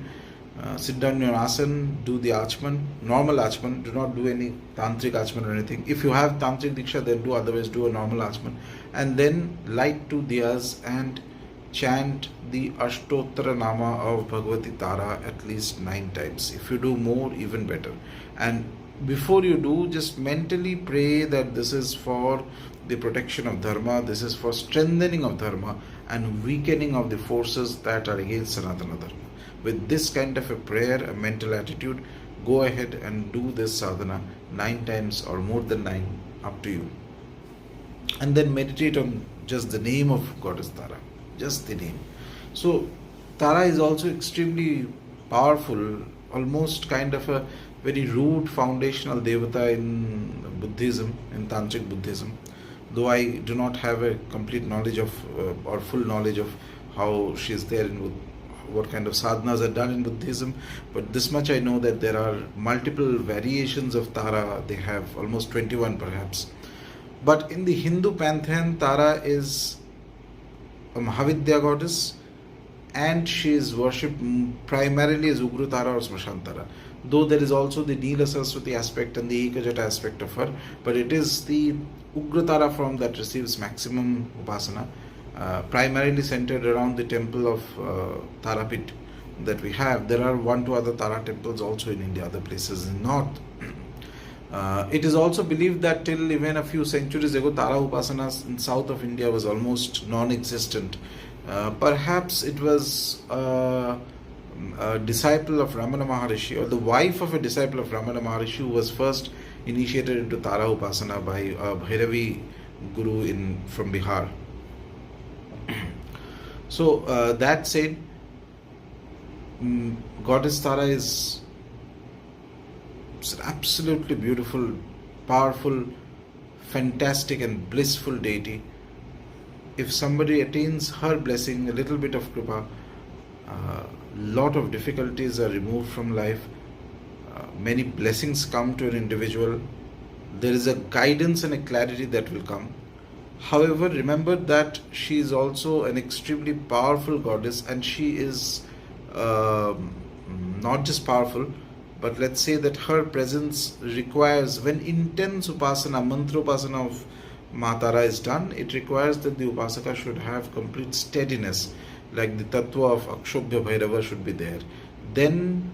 Sit down in your asan, do the achman, normal achman. Do not do any tantric achman or anything. If you have tantric diksha, then do, otherwise do a normal achman. And then light 2 diyas and chant the Ashtottara Nama of Bhagavati Tara at least 9 times. If you do more, even better. And before you do, just mentally pray that this is for the protection of dharma, this is for strengthening of dharma and weakening of the forces that are against Sanatana Dharma. With this kind of a prayer, a mental attitude, go ahead and do this sadhana 9 times or more than 9, up to you. And then meditate on just the name of Goddess Tara, just the name. So Tara is also extremely powerful, almost kind of a very root foundational devata in Buddhism, in tantric Buddhism. Though I do not have a complete knowledge of or full knowledge of how she is there in what kind of sadhanas are done in Buddhism, but this much I know that there are multiple variations of Tara. They have almost 21 perhaps. But in the Hindu pantheon, Tara is a Mahavidya goddess, and she is worshipped primarily as Ugru Tara or Smashan Tara. Though there is also the Neela Saraswati aspect and the Ekajata aspect of her, but it is the Ugra Tara form that receives maximum upasana, primarily centered around the temple of Tarapit that we have. There are 1-2 other Tara temples also in India, other places in north. It is also believed that till even a few centuries ago, Tara Upasanas in south of India was almost non-existent. Perhaps it was a disciple of Ramana Maharishi, or the wife of a disciple of Ramana Maharishi, who was first initiated into Tara Upasana by a Bhairavi guru from Bihar. So that said, Goddess Tara is an absolutely beautiful, powerful, fantastic and blissful deity. if somebody attains her blessing, a little bit of kripa, lot of difficulties are removed from life. Many blessings come to an individual. There is a guidance and a clarity that will come. However, remember that she is also an extremely powerful goddess, and she is not just powerful, but let's say that her presence requires, when intense upasana, mantra upasana of Maa Tara is done, it requires that the upasaka should have complete steadiness, like the tattva of Akshobhya Bhairava should be there. Then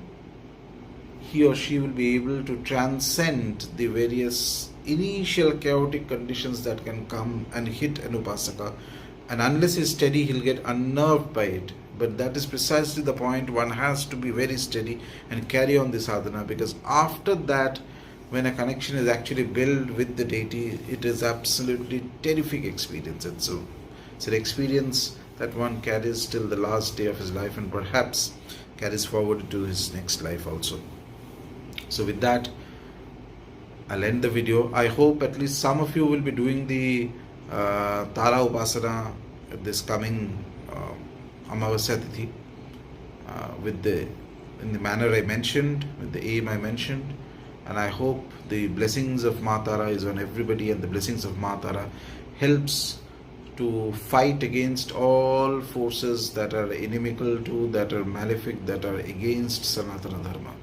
he or she will be able to transcend the various initial chaotic conditions that can come and hit an upasaka, and unless he's steady, he'll get unnerved by it. But that is precisely the point. One has to be very steady and carry on the sadhana, because after that, when a connection is actually built with the deity, it is absolutely terrific experience. It's an experience that one carries till the last day of his life, and perhaps carries forward to his next life also. So with that, I'll end the video. I hope at least some of you will be doing the Tara Upasana this coming Amavasya Tithi in the manner I mentioned, with the aim I mentioned. And I hope the blessings of Maa Tara is on everybody, and the blessings of Maa Tara helps to fight against all forces that are inimical to, that are malefic, that are against Sanatana Dharma.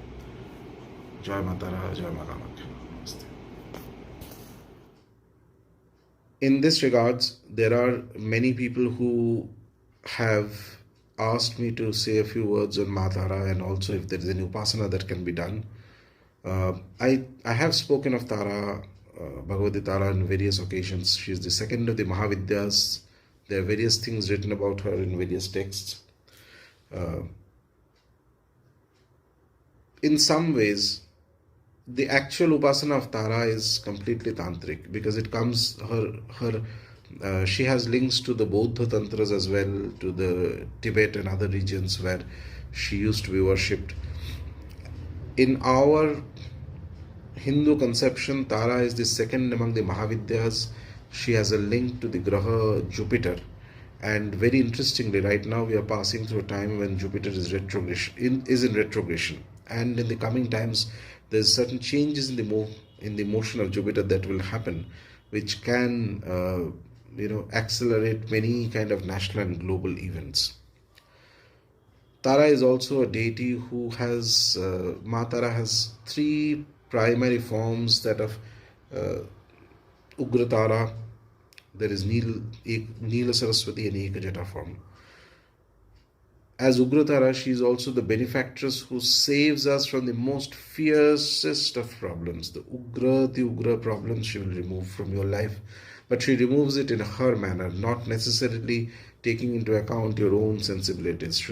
Jai Maa Tara, Jai Maa Kamakhya. Namaste. In this regards, there are many people who have asked me to say a few words on Maa Tara, and also if there is any upasana that can be done. I have spoken of Tara, Bhagavati Tara, on various occasions. She is the second of the Mahavidyas. There are various things written about her in various texts. In some ways, the actual upasana of Tara is completely tantric, because it comes she has links to the Bauddha tantras as well, to the Tibet and other regions where she used to be worshipped. In our Hindu conception, Tara is the second among the Mahavidyas. She has a link to the Graha Jupiter. And very interestingly, right now we are passing through a time when Jupiter is in retrogression. And in the coming times, there's certain changes in the motion of Jupiter that will happen, which can accelerate many kind of national and global events. Tara is also a deity who has, Maa Tara has three primary forms, that of Ugra Tara, there is Neela Saraswati, and Ekajata form. As Ugra Tara, she is also the benefactress who saves us from the most fiercest of problems. The Ugra problems she will remove from your life, but she removes it in her manner, not necessarily taking into account your own sensibilities.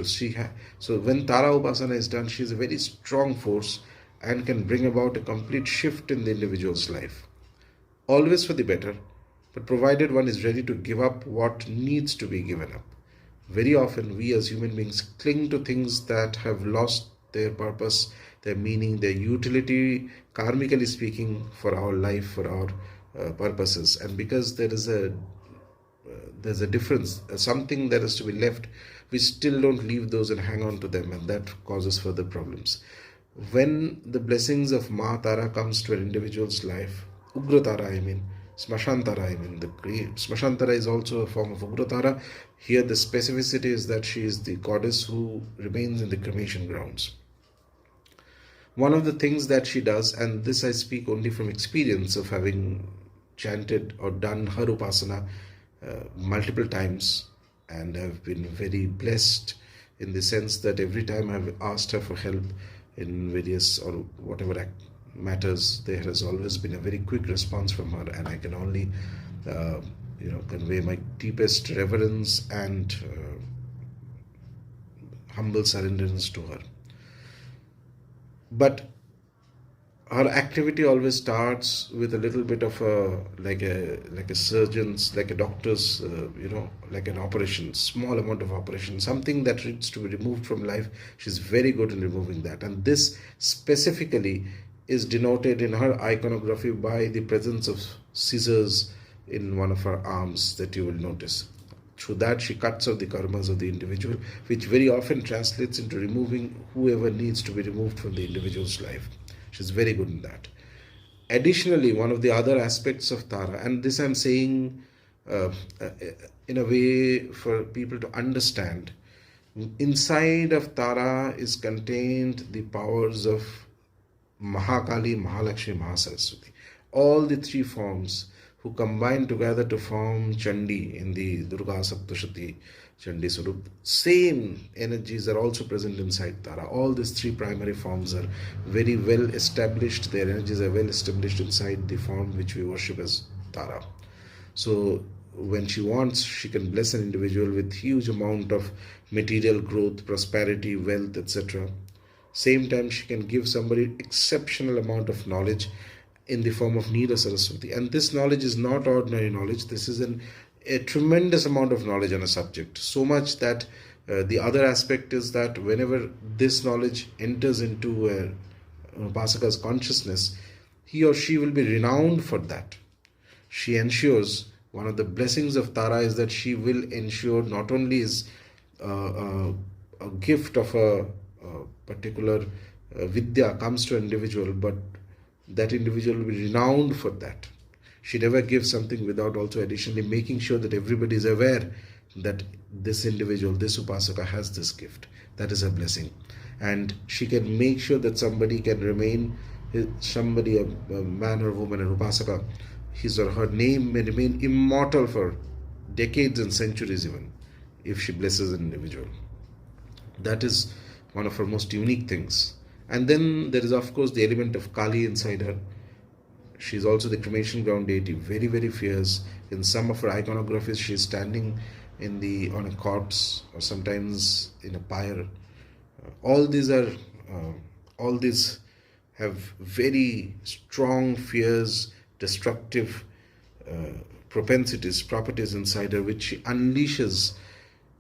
So when Tara Upasana is done, she is a very strong force and can bring about a complete shift in the individual's life. Always for the better, but provided one is ready to give up what needs to be given up. Very often we as human beings cling to things that have lost their purpose, their meaning, their utility, karmically speaking, for our life, for our purposes. And because there's a difference, something that is to be left, we still don't leave those and hang on to them, and that causes further problems. When the blessings of Maa Tara comes to an individual's life, Ugra Tara Smashan Tara the Smashan Tara is also a form of Ugra Tara. Here the specificity is that she is the goddess who remains in the cremation grounds. One of the things that she does, and this I speak only from experience of having chanted or done her upasana multiple times, and have been very blessed in the sense that every time I've asked her for help in various or whatever matters, there has always been a very quick response from her, and I can only convey my deepest reverence and humble surrenderance to her. But her activity always starts with a little bit of like a surgeon's, like a doctor's, like an operation, small amount of operation, something that needs to be removed from life. She's very good in removing that, and this specifically is denoted in her iconography by the presence of scissors in one of her arms that you will notice. through that she cuts off the karmas of the individual, which very often translates into removing whoever needs to be removed from the individual's life. She's very good in that. Additionally, one of the other aspects of Tara, and this I'm saying in a way for people to understand, inside of Tara is contained the powers of Mahakali, Mahalakshmi, Mahasaraswati. All the three forms who combine together to form Chandi in the Durga Saptashati Chandi Swarup. Same energies are also present inside Tara. All these three primary forms are very well established. Their energies are well established inside the form which we worship as Tara. So when she wants, she can bless an individual with huge amount of material growth, prosperity, wealth, etc. Same time, she can give somebody exceptional amount of knowledge in the form of Neera Saraswati. And this knowledge is not ordinary knowledge. This is a tremendous amount of knowledge on a subject. So much that the other aspect is that whenever this knowledge enters into an upasaka's consciousness, he or she will be renowned for that. She ensures, one of the blessings of Tara is that she will ensure not only is a gift of a particular vidya comes to an individual, but that individual will be renowned for that. She never gives something without also additionally making sure that everybody is aware that this individual, this upasaka has this gift. That is her blessing. And she can make sure that somebody can remain, somebody, a man or woman, an upasaka, his or her name may remain immortal for decades and centuries even, if she blesses an individual. That is one of her most unique things. And then there is, of course, the element of Kali inside her. She is also the cremation ground deity, very, very fierce. In some of her iconographies, she is standing on a corpse or sometimes in a pyre. All these have very strong, fierce, destructive properties inside her, which she unleashes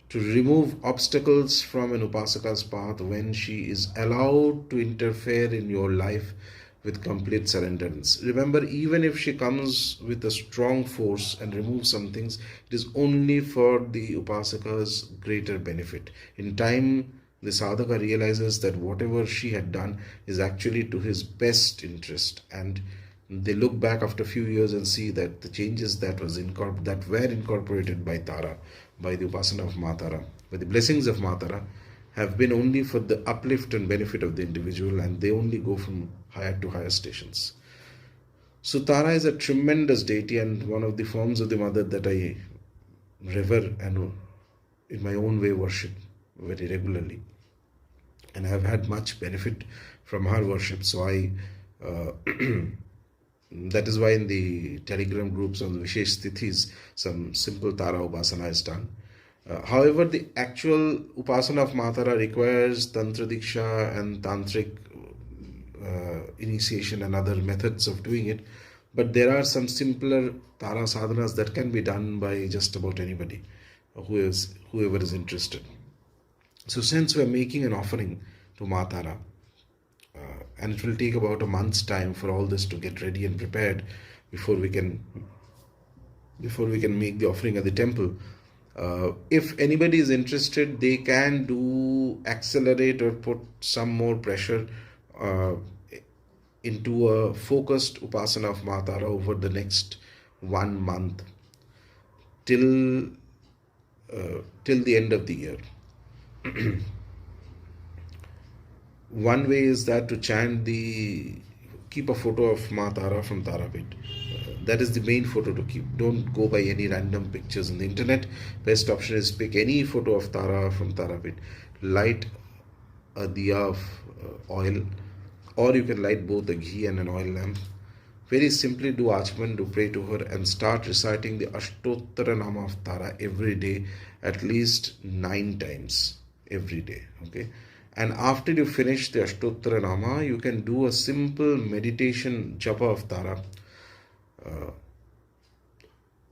to remove obstacles from an upasaka's path when she is allowed to interfere in your life with complete surrenderance. Remember, even if she comes with a strong force and removes some things, it is only for the upasaka's greater benefit. In time, the sadhaka realizes that whatever she had done is actually to his best interest, and they look back after a few years and see that the changes that were incorporated by Tara, by the upasana of Maa Tara, by the blessings of Maa Tara, have been only for the uplift and benefit of the individual, and they only go from higher to higher stations. So Tara is a tremendous deity and one of the forms of the mother that I revere and in my own way worship very regularly, and I have had much benefit from her worship. So that is why in the Telegram groups on the Vishesh Tithis, some simple Tara Upasana is done. However, the actual Upasana of Maa Tara requires Tantra Diksha and Tantric initiation and other methods of doing it. But there are some simpler Tara sadhanas that can be done by just about anybody, whoever is interested. So since we are making an offering to Maa Tara, and it will take about a month's time for all this to get ready and prepared before we can make the offering at the temple. If anybody is interested, they can accelerate or put some more pressure into a focused upasana of Maa Tara over the next 1 month till the end of the year. One way is that to keep a photo of Maa Tara from Tarapit. That is the main photo to keep. Don't go by any random pictures on the internet. Best option is pick any photo of Tara from Tarapit. Light a diya of oil, or you can light both a ghee and an oil lamp. Very simply do Achman, do pray to her, and start reciting the Ashtottara Nama of Tara every day, at least 9 times every day. Okay. And after you finish the Ashtottara Nama, you can do a simple meditation japa of Tara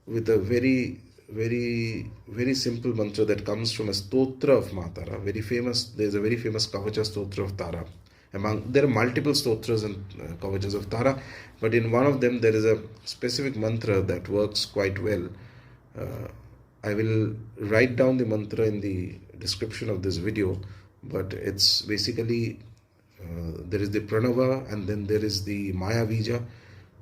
with a very, very, very simple mantra that comes from a stotra of Maa Tara. Very famous. There is a very famous Kavacha stotra of Tara. There are multiple stotras and Kavachas of Tara, but in one of them there is a specific mantra that works quite well. I will write down the mantra in the description of this video, but it's basically there is the pranava and then there is the Mahavidya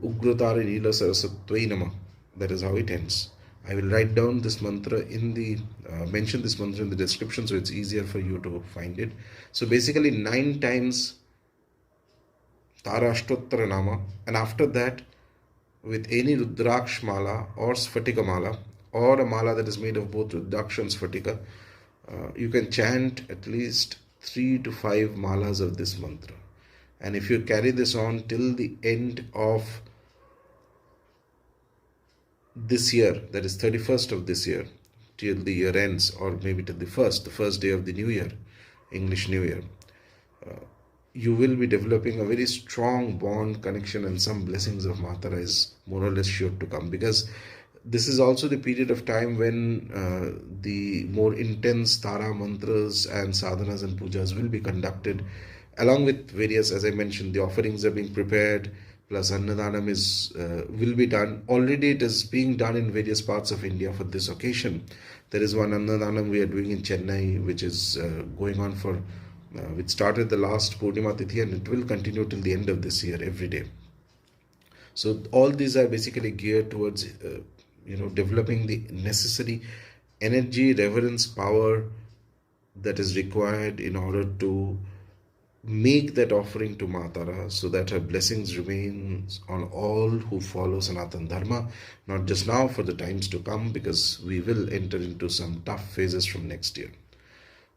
Ugratari Lsarus II Nama. That is how it ends. I will write down this mantra in the mention this mantra in the description, so it's easier for you to find it. So basically 9 times Tara Ashtottara Nama, and after that with any Rudraksh mala or Sphatika mala or a mala that is made of both Rudraksh and Sphatika, you can chant at least 3 to 5 malas of this mantra. And if you carry this on till the end of this year, that is 31st of this year, till the year ends, or maybe till the first day of the new year, English New Year, you will be developing a very strong bond, connection, and some blessings of Maa Tara is more or less sure to come, because this is also the period of time when the more intense Tara mantras and sadhanas and pujas will be conducted, along with various, as I mentioned, the offerings are being prepared, plus Annadanam will be done. Already it is being done in various parts of India for this occasion. There is one Annadanam we are doing in Chennai, which is going on for, which started the last Purnima Tithi, and it will continue till the end of this year every day. So all these are basically geared towards developing the necessary energy, reverence, power that is required in order to make that offering to Maa Tara, so that her blessings remain on all who follow Sanatana Dharma, not just now, for the times to come, because we will enter into some tough phases from next year.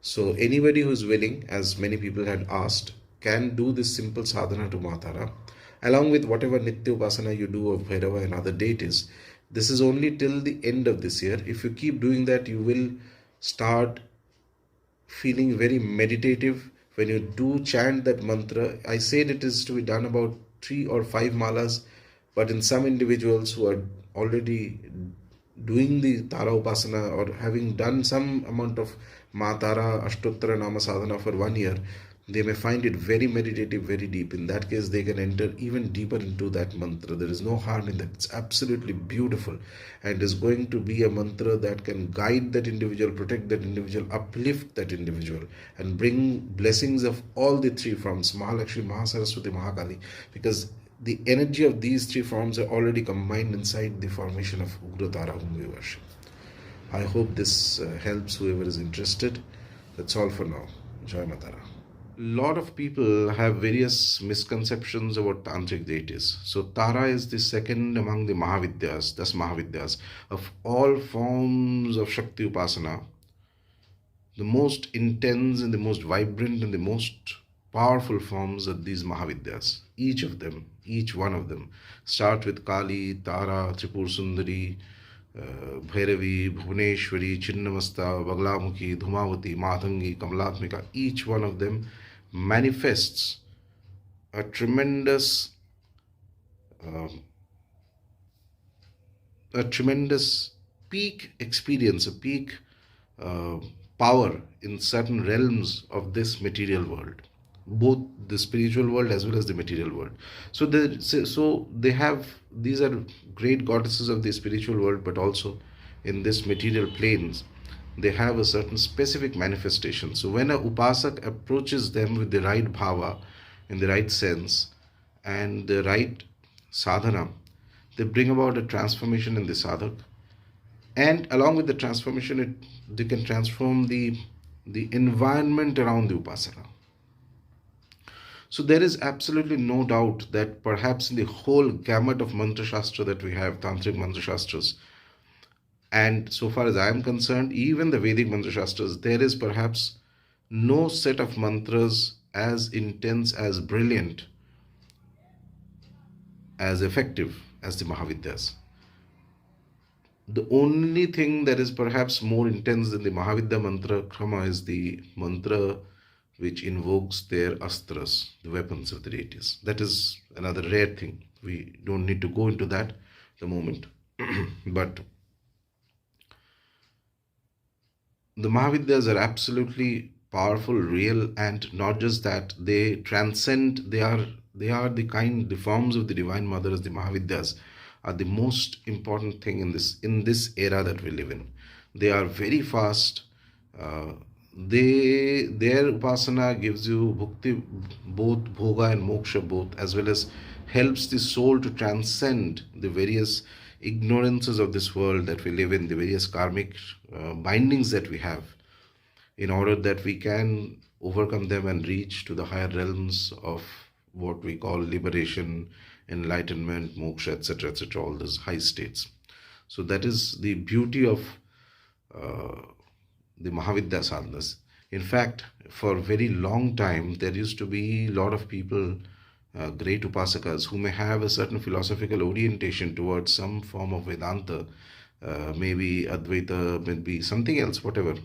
So anybody who is willing, as many people had asked, can do this simple sadhana to Maa Tara, along with whatever Nitya Upasana you do of Bhairava and other deities. This is only till the end of this year. If you keep doing that, you will start feeling very meditative. When you do chant that mantra, I said it is to be done about 3 or 5 malas, but in some individuals who are already doing the Tara Upasana or having done some amount of Maa Tara Ashtottara Nama Sadhana for 1 year, they may find it very meditative, very deep. In that case, they can enter even deeper into that mantra. There is no harm in that. It's absolutely beautiful, and is going to be a mantra that can guide that individual, protect that individual, uplift that individual, and bring blessings of all the 3 forms, Mahalakshmi, Mahasaraswati, Mahakali, because the energy of these 3 forms are already combined inside the formation of Ugratara, whom we worship. I hope this helps whoever is interested. That's all for now. Jai Maa Tara. Lot of people have various misconceptions about tantric deities. So Tara is the second among the Mahavidyas, thus Mahavidyas. Of all forms of Shakti Upasana, the most intense and the most vibrant and the most powerful forms are these Mahavidyas. Each of them, each one of them. Start with Kali, Tara, Tripur Sundari, Bhairavi, Bhuvaneshwari, Chinnamasta, Baglamukhi, Dhumavati, Matangi, Kamalatmika. Each one of them manifests a tremendous peak experience, a peak power in certain realms of this material world, both the spiritual world as well as the material world. So they have, these are great goddesses of the spiritual world, but also in this material planes they have a certain specific manifestation. So when a upasak approaches them with the right bhava, in the right sense, and the right sadhana, they bring about a transformation in the sadhak, and along with the transformation, they can transform the environment around the upasana. So there is absolutely no doubt that perhaps in the whole gamut of mantra shastra that we have, tantric mantra shastras, and so far as I am concerned, even the Vedic mantra shastras, there is perhaps no set of mantras as intense, as brilliant, as effective as the Mahavidyas. The only thing that is perhaps more intense than the Mahavidya mantra krama is the mantra which invokes their astras, the weapons of the deities. That is another rare thing. We don't need to go into that at the moment. But the Mahavidyas are absolutely powerful, real, and not just that, they transcend, they are the forms of the Divine Mother. As the Mahavidyas are the most important thing in this era that we live in. They are very fast. Uh, their upasana gives you bhukti, both bhoga and moksha both, as well as helps the soul to transcend the various ignorances of this world that we live in, the various karmic bindings that we have, in order that we can overcome them and reach to the higher realms of what we call liberation, enlightenment, moksha, etc., all those high states. So that is the beauty of uh, the Mahavidya sadhanas. In fact, for a very long time, there used to be a lot of people, great upasakas, who may have a certain philosophical orientation towards some form of Vedanta, maybe Advaita, maybe something else, whatever.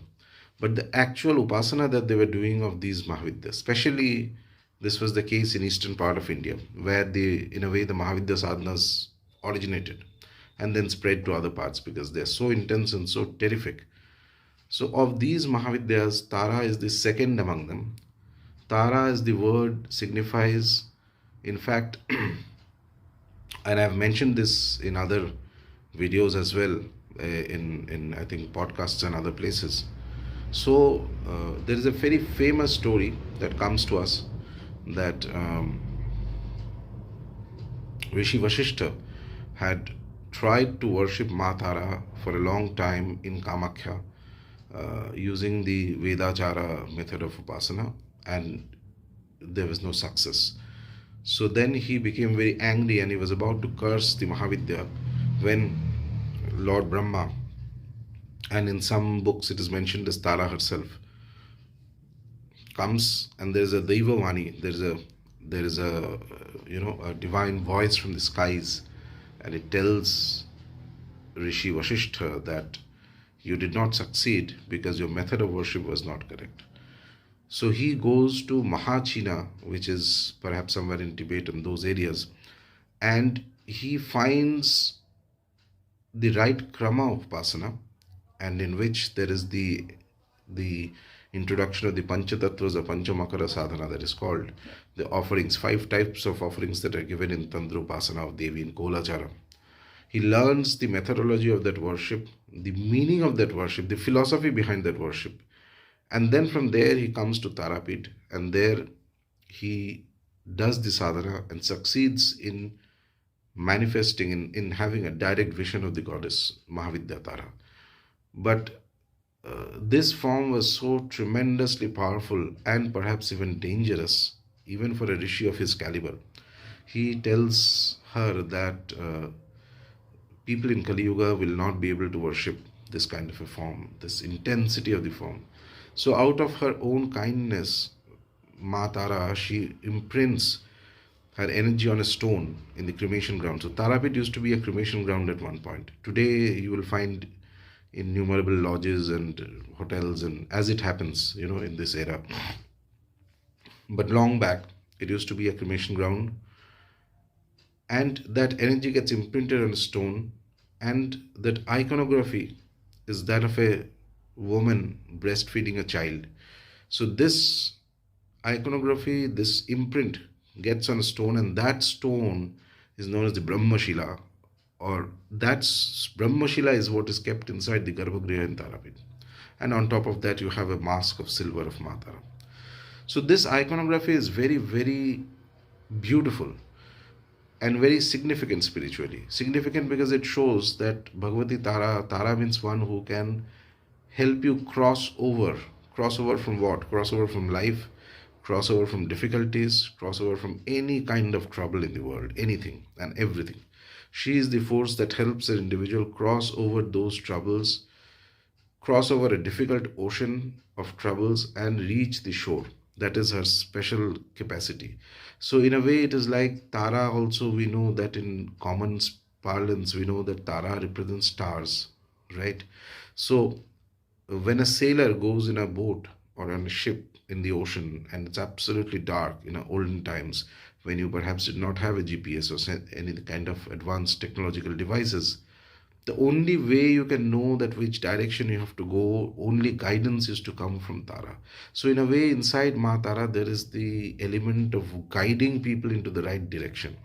But the actual upasana that they were doing of these Mahavidyas, especially this was the case in eastern part of India, where in a way, the Mahavidya sadhanas originated and then spread to other parts because they're so intense and so terrific. So, of these Mahavidyas, Tara is the second among them. Tara, as the word signifies, in fact, and I've mentioned this in other videos as well, in I think podcasts and other places. So there is a very famous story that comes to us that Rishi Vasishtha had tried to worship Ma Tara for a long time in Kamakhya using the Vedachara method of upasana, and there was no success. So then he became very angry and he was about to curse the Mahavidya when Lord Brahma, and in some books it is mentioned as Tara herself, comes, and there is a Deva Vani, there is a a divine voice from the skies, and it tells Rishi Vasishtha that you did not succeed because your method of worship was not correct. So he goes to Mahachina, which is perhaps somewhere in Tibet and those areas, and he finds the right krama of upasana, and in which there is the introduction of the Panchatattwas, the Panchamakara sadhana, that is called the offerings, 5 types of offerings that are given in Tantra upasana of Devi in Kolachara. He learns the methodology of that worship, the meaning of that worship, the philosophy behind that worship. And then from there he comes to Tarapit, and there he does the sadhana and succeeds in manifesting, in having a direct vision of the goddess Mahavidya Tara. But this form was so tremendously powerful and perhaps even dangerous, even for a rishi of his caliber. He tells her that people in Kali Yuga will not be able to worship this kind of a form, this intensity of the form. So, out of her own kindness, Ma Tara, she imprints her energy on a stone in the cremation ground. So, Tarapit used to be a cremation ground at one point. Today, you will find innumerable lodges and hotels, and as it happens, in this era. But long back, it used to be a cremation ground, and that energy gets imprinted on a stone, and that iconography is that of a woman breastfeeding a child. So this iconography, this imprint gets on a stone, and that stone is known as the Brahmashila, or that's Brahmashila is what is kept inside the Garbhagriha in Tarapit. And on top of that, you have a mask of silver of Ma Tara. So this iconography is very, very beautiful and very significant spiritually. Significant because it shows that Bhagavati Tara, Tara means one who can help you cross over. Cross over from what? Cross over from life, cross over from difficulties, cross over from any kind of trouble in the world, anything and everything. She is the force that helps an individual cross over those troubles, cross over a difficult ocean of troubles, and reach the shore. That is her special capacity. So in a way, it is like Tara also, we know that in common parlance, we know that Tara represents stars, right? So when a sailor goes in a boat or on a ship in the ocean and it's absolutely dark in olden times, when you perhaps did not have a GPS or any kind of advanced technological devices, the only way you can know that which direction you have to go, only guidance is to come from Tara. So in a way, inside Ma Tara, there is the element of guiding people into the right direction.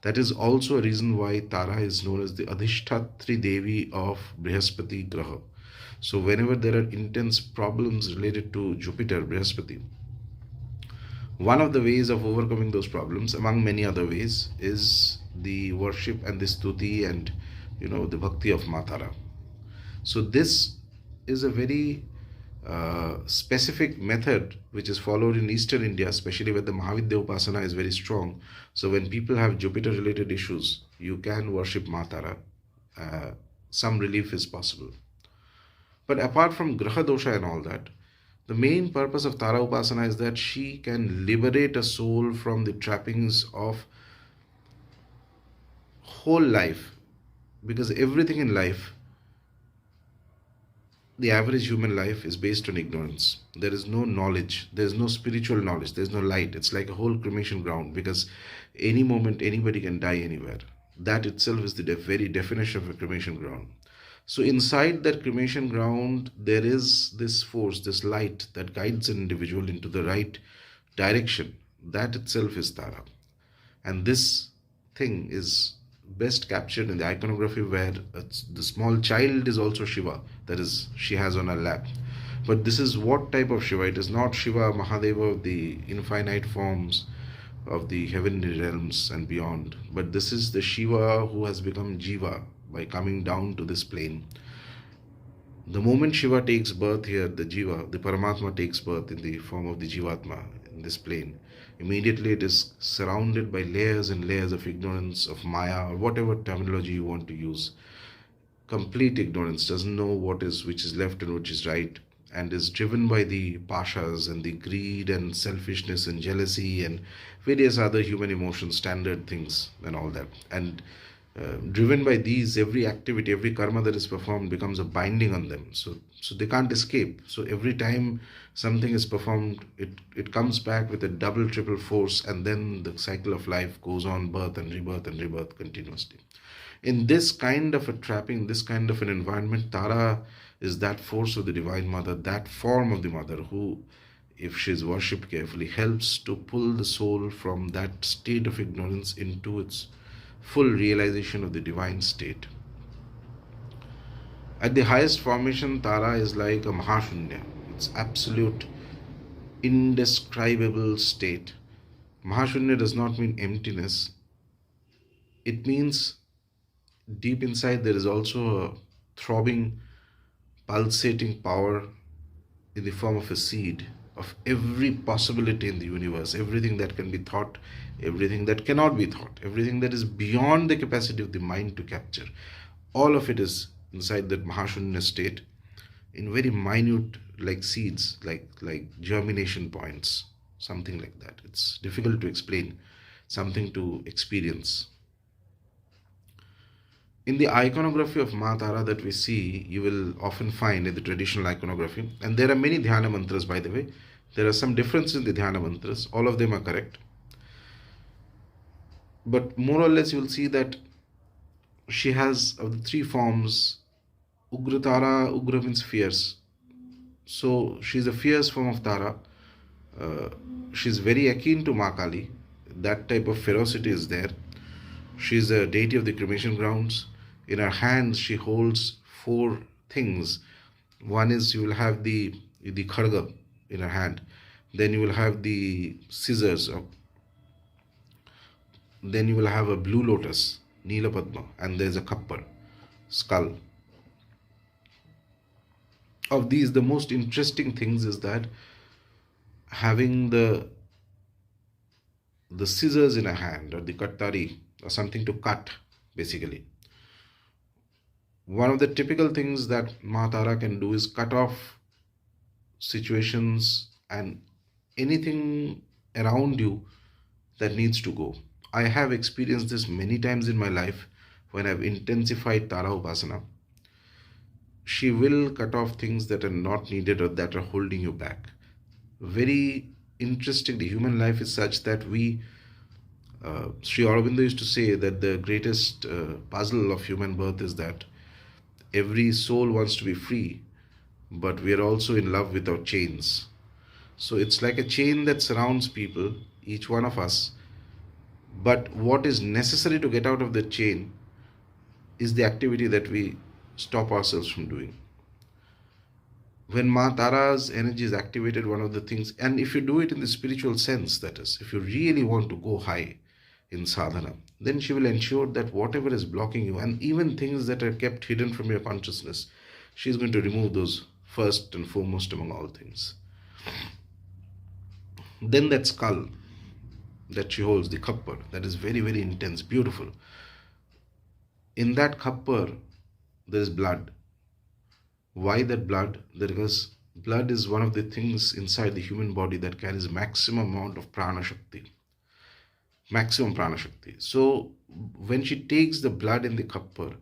That is also a reason why Tara is known as the Adhyatmikta III Devi of Brihaspati Graha. So whenever there are intense problems related to Jupiter, Brihaspati, one of the ways of overcoming those problems, among many other ways, is the worship and the stuti and the bhakti of Maa Tara. So this is a very specific method which is followed in Eastern India, especially where the Mahavidya upasana is very strong. So when people have Jupiter related issues, you can worship Maa Tara. Some relief is possible. But apart from Graha dosha and all that, the main purpose of Tara upasana is that she can liberate a soul from the trappings of whole life. Because everything in life, the average human life, is based on ignorance. There is no knowledge, there is no spiritual knowledge, there is no light. It's like a whole cremation ground, because any moment anybody can die anywhere. That itself is the very definition of a cremation ground. So inside that cremation ground, there is this force, this light that guides an individual into the right direction. That itself is Tara. And this thing is best captured in the iconography, where the small child is also Shiva, that is, she has on her lap. But this is what type of Shiva? It is not Shiva, Mahadeva of the infinite forms of the heavenly realms and beyond, but this is the Shiva who has become Jiva by coming down to this plane. The moment Shiva takes birth here, the Jiva, the Paramatma, takes birth in the form of the Jivatma in this plane. Immediately it is surrounded by layers and layers of ignorance, of Maya, or whatever terminology you want to use. Complete ignorance, doesn't know which is left and which is right, and is driven by the pashas and the greed and selfishness and jealousy and various other human emotions, standard things and all that. And driven by these, every activity, every karma that is performed becomes a binding on them. So they can't escape. So every time something is performed, it comes back with a double, triple force, and then the cycle of life goes on, birth and rebirth continuously. In this kind of a trapping, this kind of an environment, Tara is that force of the Divine Mother, that form of the Mother who, if she is worshipped carefully, helps to pull the soul from that state of ignorance into its full realization of the divine state. At the highest formation, Tara is like a Mahashunya. It's absolute, indescribable state. Mahashunya does not mean emptiness. It means deep inside there is also a throbbing, pulsating power in the form of a seed of every possibility in the universe, everything that can be thought, everything that cannot be thought, everything that is beyond the capacity of the mind to capture. All of it is inside that Mahashunya state, in very minute, like seeds, like germination points, something like that. It's difficult to explain, something to experience. In the iconography of Maa Tara that we see, you will often find in the traditional iconography, and there are many dhyana mantras, by the way. There are some differences in the dhyana mantras. All of them are correct. But more or less you will see that she has, of the three forms, Ugra Tara. Ugra means fierce. So she is a fierce form of Tara. She is very akin to Ma Kali. That type of ferocity is there. She is a deity of the cremation grounds. In her hands she holds four things. One is, you will have the khadga in her hand. Then you will have the scissors. Then you will have a blue lotus, Neela Padma, and there is a kappar, skull. Of these, the most interesting things is that having the scissors in a hand, or the kattari, or something to cut, basically. One of the typical things that Maa Tara can do is cut off situations and anything around you that needs to go. I have experienced this many times in my life when I've intensified Tara Upasana. She will cut off things that are not needed or that are holding you back. Very interesting. The human life is such that Sri Aurobindo used to say that the greatest puzzle of human birth is that every soul wants to be free, but we are also in love with our chains. So it's like a chain that surrounds people, each one of us. But what is necessary to get out of the chain is the activity that we stop ourselves from doing. When Ma Tara's energy is activated, one of the things, and if you do it in the spiritual sense, that is, if you really want to go high in sadhana, then she will ensure that whatever is blocking you, and even things that are kept hidden from your consciousness, she is going to remove those first and foremost among all things. Then that skull that she holds, the khappar, that is very, very intense, beautiful. In that khappar, there is blood. Why that blood? Because blood is one of the things inside the human body that carries maximum amount of prana shakti. Maximum prana shakti. So when she takes the blood in the khappar,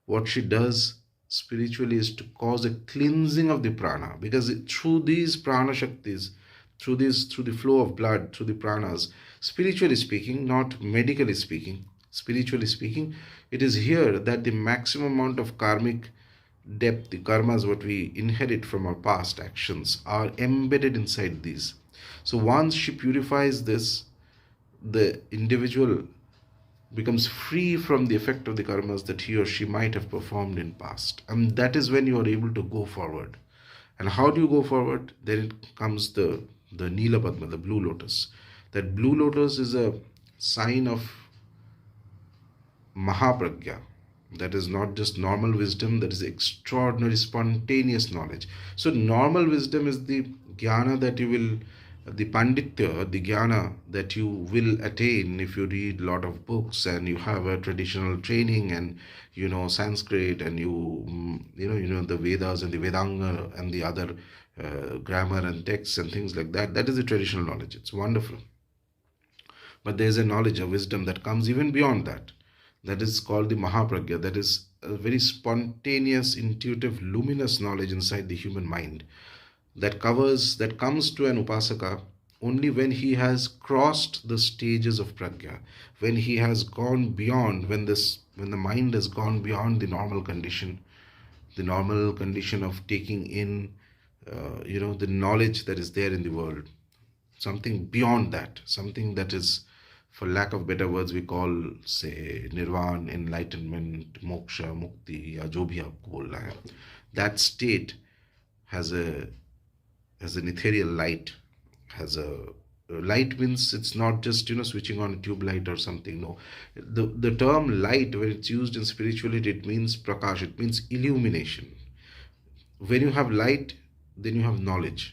what she does spiritually is to cause a cleansing of the prana, because through these prana shaktis, through the flow of blood, through the pranas, spiritually speaking, not medically speaking, spiritually speaking, it is here that the maximum amount of karmic depth, the karmas what we inherit from our past actions, are embedded inside these. So once she purifies this, the individual becomes free from the effect of the karmas that he or she might have performed in past, and that is when you are able to go forward. And how do you go forward? Then it comes the Neela Padma, the blue lotus. That blue lotus is a sign of Mahapragya. That is not just normal wisdom, that is extraordinary spontaneous knowledge. So normal wisdom is the jnana that you will, the panditya, the jnana that you will attain if you read a lot of books and you have a traditional training and you know Sanskrit and you know the Vedas and the Vedanga and the other grammar and texts and things like that. That is the traditional knowledge. It's wonderful. But there is a knowledge, a wisdom that comes even beyond that. That is called the Mahapragya. That is a very spontaneous, intuitive, luminous knowledge inside the human mind that comes to an upasaka only when he has crossed the stages of pragya, when he has gone beyond, when the mind has gone beyond the normal condition of taking in, the knowledge that is there in the world, something beyond that, something that is, for lack of better words, we call, say, nirvana, enlightenment, moksha, mukti, या जो भी आपको बोलना है. That state has an ethereal light. Light means it's not just switching on a tube light or something. No, the term light, when it's used in spirituality, it means prakash. It means illumination. When you have light, then you have knowledge.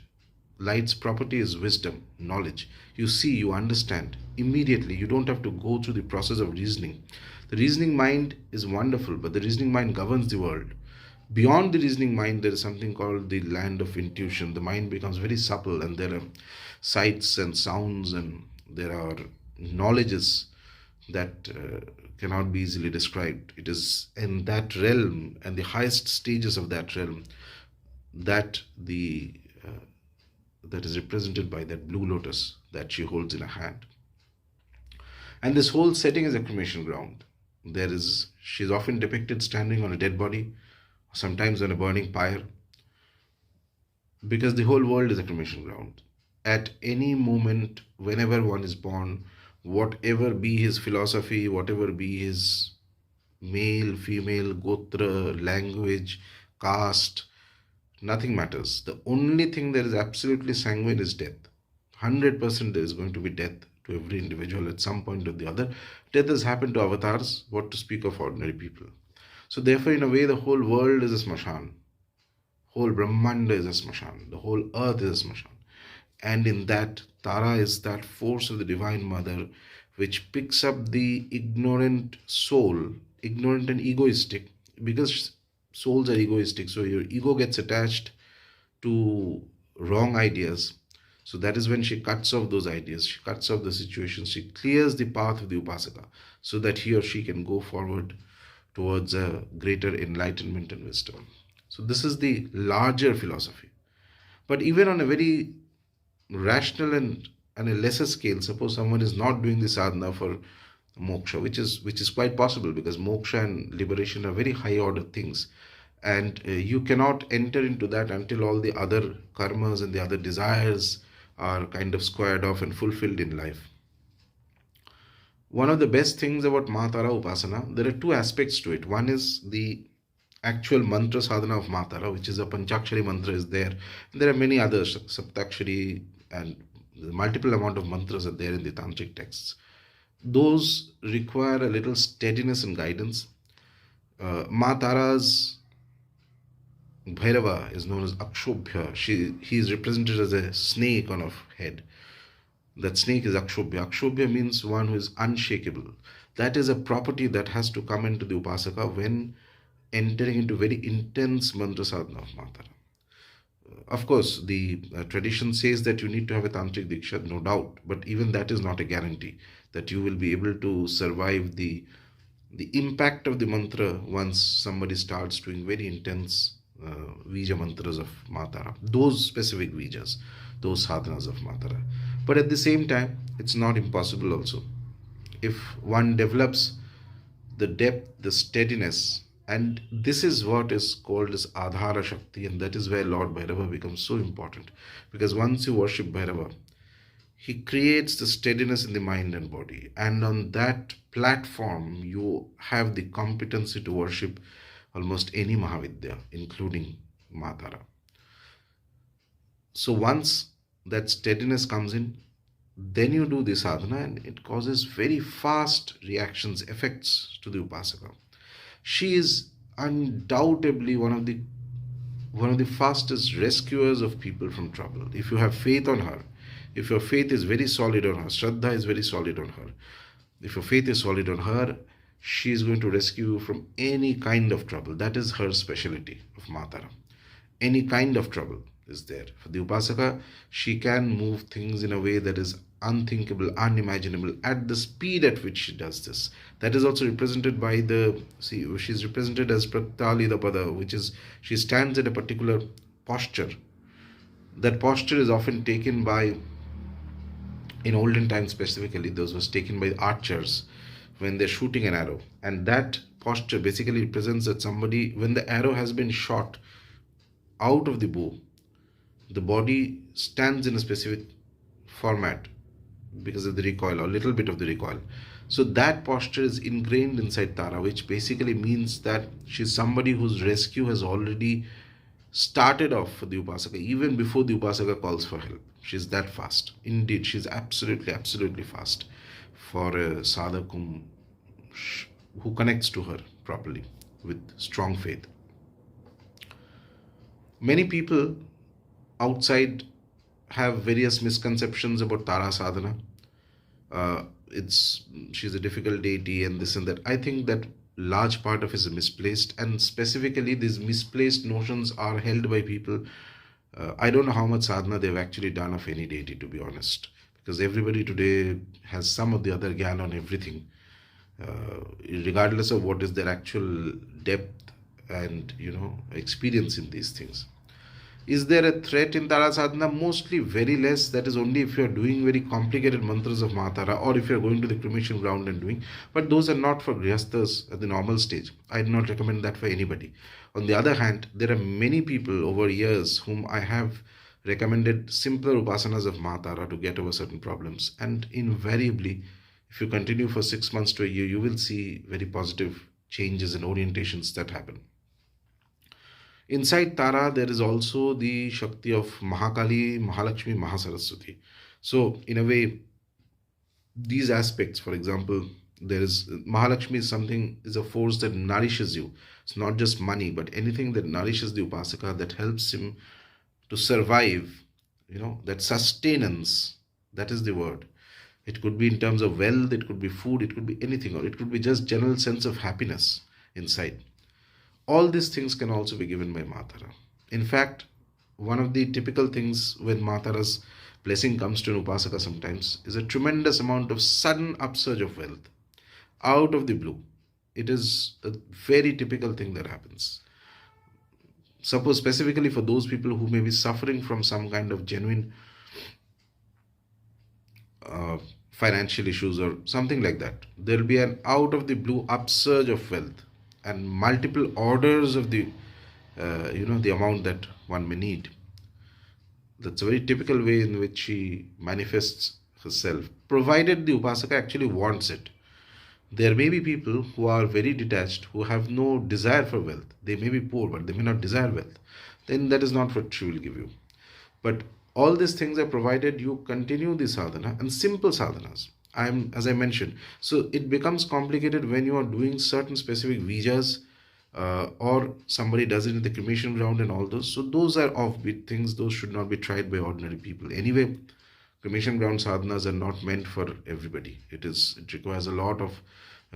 Light's property is wisdom, knowledge. You see, you understand immediately. You don't have to go through the process of reasoning. The reasoning mind is wonderful, but the reasoning mind governs the world. Beyond the reasoning mind, there is something called the land of intuition. The mind becomes very supple, and there are sights and sounds, and there are knowledges that cannot be easily described. It is in that realm and the highest stages of that realm that that is represented by that blue lotus that she holds in her hand. And this whole setting is a cremation ground. She is often depicted standing on a dead body, sometimes on a burning pyre, because the whole world is a cremation ground. At any moment, whenever one is born, whatever be his philosophy, whatever be his male, female, gotra, language, caste, nothing matters. The only thing that is absolutely sanguine is death. 100% there is going to be death to every individual at some point or the other. Death has happened to avatars, what to speak of ordinary people. So therefore, in a way, the whole world is a smashan. Whole Brahmanda is a smashan. The whole earth is a smashan. And in that, Tara is that force of the Divine Mother which picks up the ignorant soul, ignorant and egoistic, because souls are egoistic. So your ego gets attached to wrong ideas. So that is when she cuts off those ideas. She cuts off the situation. She clears the path of the upasaka so that he or she can go forward towards a greater enlightenment and wisdom. So this is the larger philosophy. But even on a very rational and a lesser scale, suppose someone is not doing the sadhana for moksha, which is quite possible, because moksha and liberation are very high order things, and you cannot enter into that until all the other karmas and the other desires are kind of squared off and fulfilled in life. One of the best things about Maa Tara Upasana, there are two aspects to it. One is the actual mantra sadhana of Maa Tara, which is a Panchakshari mantra, is there. And there are many others, Saptakshari, and multiple amount of mantras are there in the tantric texts. Those require a little steadiness and guidance. Maa Tara's Bhairava is known as Akshobhya. He is represented as a snake on a head. That snake is Akshobhya. Akshobhya means one who is unshakable. That is a property that has to come into the Upasaka when entering into very intense mantra sadhana of Maa Tara. Of course, the tradition says that you need to have a tantric diksha, no doubt, but even that is not a guarantee that you will be able to survive the impact of the mantra once somebody starts doing very intense Vija mantras of Maa Tara, those specific Vijas, those sadhanas of Maa Tara. But at the same time, it's not impossible also. If one develops the depth, the steadiness, and this is what is called as Adhara Shakti, and that is where Lord Bhairava becomes so important. Because once you worship Bhairava, he creates the steadiness in the mind and body. And on that platform, you have the competency to worship almost any Mahavidya, including Maa Tara. So once that steadiness comes in, then you do the sadhana and it causes very fast reactions, effects to the Upasaka. She is undoubtedly one of the fastest rescuers of people from trouble. If you have faith on her, if your faith is very solid on her, Shraddha is very solid on her, if your faith is solid on her, she is going to rescue you from any kind of trouble. That is her specialty of Maa Tara. Any kind of trouble is there. For the Upasaka, she can move things in a way that is unthinkable, unimaginable, at the speed at which she does this. That is also represented by she's represented as Pratyalida Pada, which is, she stands at a particular posture. That posture is often taken by, in olden times specifically, those was taken by archers when they're shooting an arrow. And that posture basically represents that somebody, when the arrow has been shot out of the bow, the body stands in a specific format because of the recoil, or a little bit of the recoil. So that posture is ingrained inside Tara, which basically means that she's somebody whose rescue has already started off for the Upasaka, even before the Upasaka calls for help. She's that fast. Indeed, she's absolutely fast for a sadhak who connects to her properly with strong faith. Many people outside have various misconceptions about Tara sadhana. She's a difficult deity and this and that. I think that large part of it is misplaced, and specifically these misplaced notions are held by people. I don't know how much sadhana they've actually done of any deity, to be honest, because everybody today has some of the other gyan on everything, regardless of what is their actual depth and experience in these things. Is there a threat in Tara sadhana? Mostly very less. That is only if you are doing very complicated mantras of Maa Tara, or if you are going to the cremation ground and doing. But those are not for grihasthas at the normal stage. I do not recommend that for anybody. On the other hand, there are many people over years whom I have recommended simpler upasanas of Maa Tara to get over certain problems. And invariably, if you continue for 6 months to a year, you will see very positive changes and orientations that happen. Inside Tara, there is also the Shakti of Mahakali, Mahalakshmi, Mahasaraswati. So, in a way, these aspects, for example, there is Mahalakshmi is a force that nourishes you. It's not just money, but anything that nourishes the Upasaka, that helps him to survive, that sustenance, that is the word. It could be in terms of wealth, it could be food, it could be anything, or it could be just general sense of happiness inside. All these things can also be given by Maa Tara. In fact, one of the typical things when Maa Tara's blessing comes to an Upasaka sometimes is a tremendous amount of sudden upsurge of wealth out of the blue. It is a very typical thing that happens. Suppose specifically for those people who may be suffering from some kind of genuine financial issues or something like that, there will be an out of the blue upsurge of wealth and multiple orders of the amount that one may need. That's a very typical way in which she manifests herself, provided the Upasaka actually wants it. There may be people who are very detached, who have no desire for wealth. They may be poor, but they may not desire wealth. Then that is not what she will give you. But all these things are provided you continue the sadhana and simple sadhanas. As I mentioned. So it becomes complicated when you are doing certain specific vijas, or somebody does it in the cremation ground and all those. So those are offbeat things. Those should not be tried by ordinary people. Anyway, cremation ground sadhanas are not meant for everybody. It requires a lot of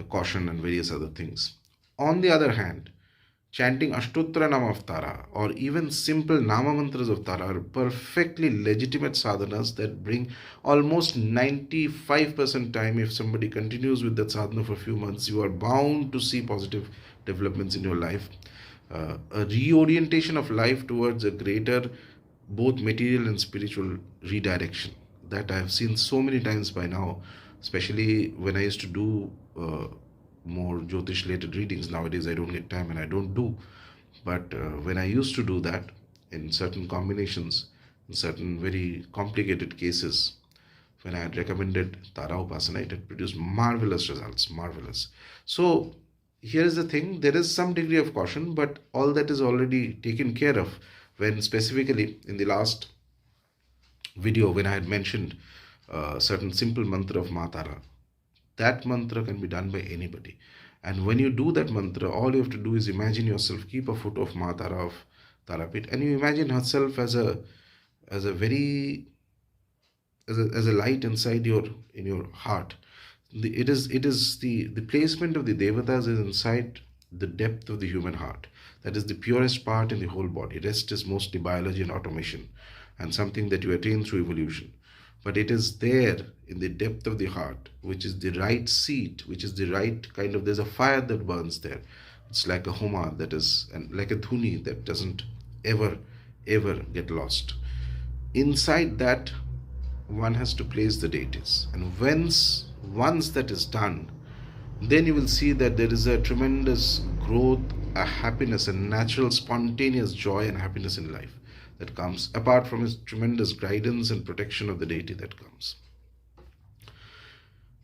caution and various other things. On the other hand, chanting Ashtottara Nama of Tara or even simple Nama mantras of Tara are perfectly legitimate sadhanas that bring almost 95% time. If somebody continues with that sadhana for a few months, you are bound to see positive developments in your life. A reorientation of life towards a greater both material and spiritual redirection that I have seen so many times by now, especially when I used to do more Jyotish related readings. Nowadays I don't get time and I don't do. But when I used to do that in certain combinations, in certain very complicated cases, when I had recommended Tara Upasana, it had produced marvelous results, marvelous. So here is the thing, there is some degree of caution, but all that is already taken care of when specifically in the last video when I had mentioned certain simple mantra of Maa Tara. That mantra can be done by anybody. And when you do that mantra, all you have to do is imagine yourself, keep a photo of Maa Tara of Tarapit, and you imagine herself as a very as a light inside your heart. The placement of the devatas is inside the depth of the human heart. That is the purest part in the whole body. Rest is mostly biology and automation, and something that you attain through evolution. But it is there in the depth of the heart, which is the right seat, which is the right kind of. There's a fire that burns there. It's like a homa that is, and like a dhuni that doesn't ever get lost. Inside that, one has to place the deities, and once that is done, then you will see that there is a tremendous growth, a happiness, a natural spontaneous joy and happiness in life that comes apart from his tremendous guidance and protection of the deity that comes.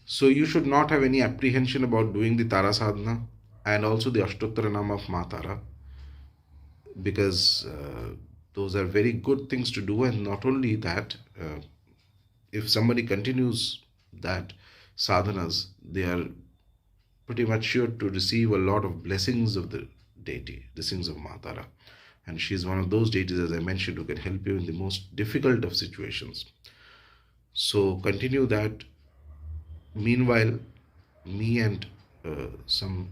So you should not have any apprehension about doing the Tara sadhana and also the Ashtottara Nama of Maa Tara, because those are very good things to do. And not only that, if somebody continues that sadhanas, they are pretty much sure to receive a lot of blessings of the deity, blessings of Maa Tara. And she is one of those deities, as I mentioned, who can help you in the most difficult of situations. So continue that. Meanwhile, me and some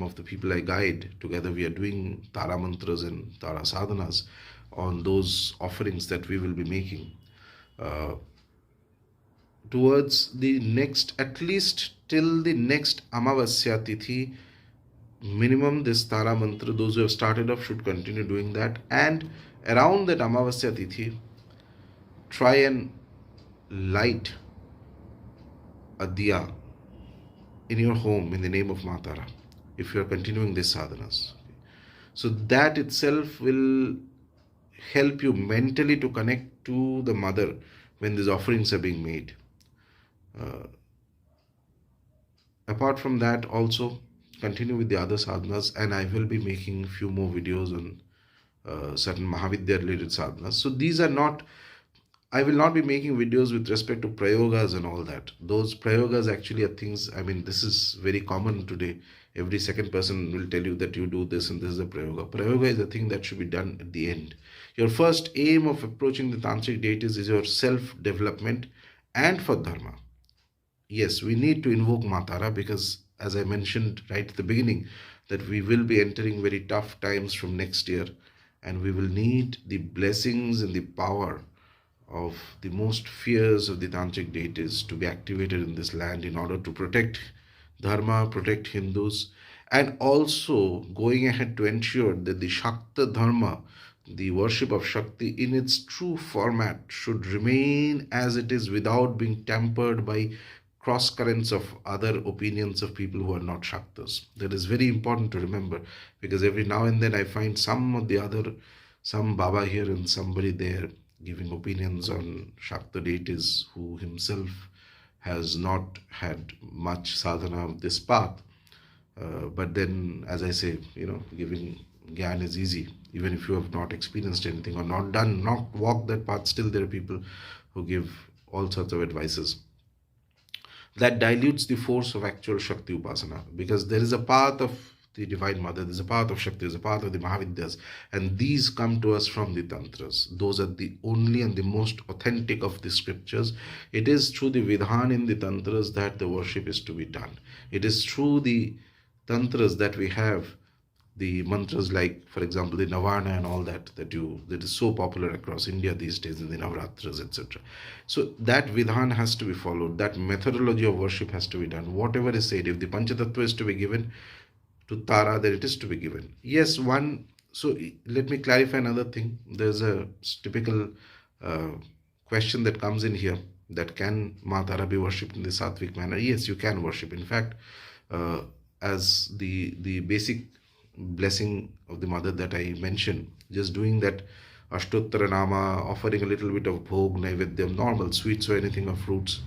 of the people I guide together, we are doing Tara mantras and Tara sadhanas on those offerings that we will be making. Towards the next, at least till the next Amavasya Tithi, minimum this Tara mantra, those who have started off should continue doing that. And around that Amavasya Tithi, try and light a diya in your home in the name of Maa Tara, if you are continuing these sadhanas. So that itself will help you mentally to connect to the mother when these offerings are being made. Apart from that, also continue with the other sadhanas, and I will be making few more videos on certain Mahavidya related sadhanas. So these are not, I will not be making videos with respect to prayogas and all that. Those prayogas actually are things, I mean, this is very common today. Every second person will tell you that you do this and this is a prayoga. Prayoga is a thing that should be done at the end. Your first aim of approaching the tantric deities is your self-development and for dharma. Yes, we need to invoke Maa Tara because, as I mentioned right at the beginning, that we will be entering very tough times from next year, and we will need the blessings and the power of the most fierce of the tantric deities to be activated in this land in order to protect dharma, protect Hindus, and also going ahead to ensure that the Shakta dharma, the worship of Shakti in its true format, should remain as it is without being tampered by cross currents of other opinions of people who are not Shaktas. That is very important to remember, because every now and then I find some Baba here and somebody there giving opinions on Shakta deities who himself has not had much sadhana of this path. But then, as I say, giving gyan is easy. Even if you have not experienced anything or not walked that path, still there are people who give all sorts of advices. That dilutes the force of actual Shakti Upasana, because there is a path of the Divine Mother, there's a path of Shakti, there's a path of the Mahavidyas, and these come to us from the Tantras. Those are the only and the most authentic of the scriptures. It is through the Vidhan in the Tantras that the worship is to be done. It is through the Tantras that we have the mantras, like, for example, the Navana and all that is so popular across India these days in the Navratras, etc. So that Vidhan has to be followed. That methodology of worship has to be done. Whatever is said, if the Panchatattva is to be given to Tara, then it is to be given. Yes, so let me clarify another thing. There's a typical question that comes in here, that can Maa Tara be worshipped in the Sattvic manner? Yes, you can worship. In fact, as the basic blessing of the mother that I mentioned, just doing that Ashtottara Nama, offering a little bit of bhog, naivedyam, normal sweets or anything of fruits,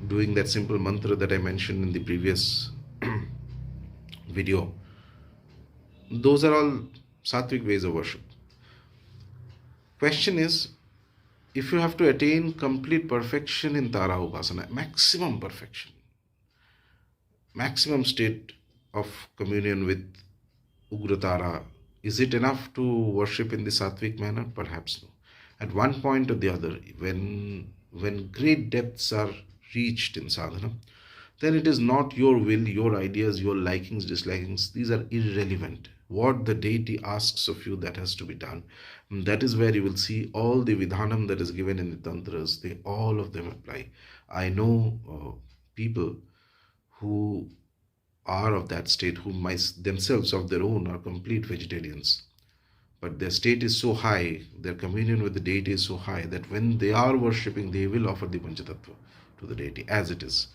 doing that simple mantra that I mentioned in the previous video, those are all sattvic ways of worship. Question is, if you have to attain complete perfection in Tara Upasana, maximum perfection, maximum state of communion with Ugratara, is it enough to worship in the sattvic manner? Perhaps no. At one point or the other, when great depths are reached in sadhana, then it is not your will, your ideas, your likings, dislikings, these are irrelevant. What the deity asks of you, that has to be done. And that is where you will see all the vidhanam that is given in the tantras, all of them apply. I know people who are of that state, who themselves of their own are complete vegetarians, but their state is so high, their communion with the deity is so high, that when they are worshipping, they will offer the Panchatattva to the deity as it is.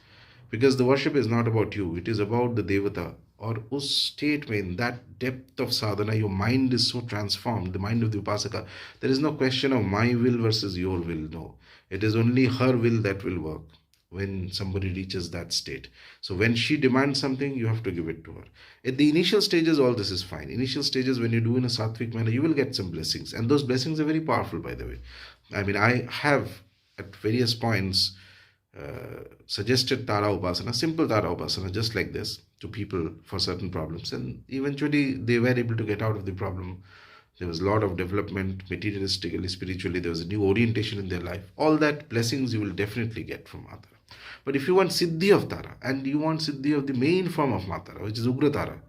Because the worship is not about you, it is about the Devata. Or us state mein, in that depth of sadhana, your mind is so transformed, the mind of the Upasaka, there is no question of my will versus your will, no. It is only her will that will work when somebody reaches that state. So when she demands something, you have to give it to her. At the initial stages, all this is fine. Initial stages, when you do in a sattvic manner, you will get some blessings. And those blessings are very powerful, by the way. I mean, I have at various points suggested Tara Upasana, simple Tara Upasana, just like this, to people for certain problems. And eventually they were able to get out of the problem. There was a lot of development, materialistically, spiritually. There was a new orientation in their life. All that blessings you will definitely get from Maa Tara. But if you want Siddhi of Tara, and you want Siddhi of the main form of Maa Tara, which is Ugra Tara,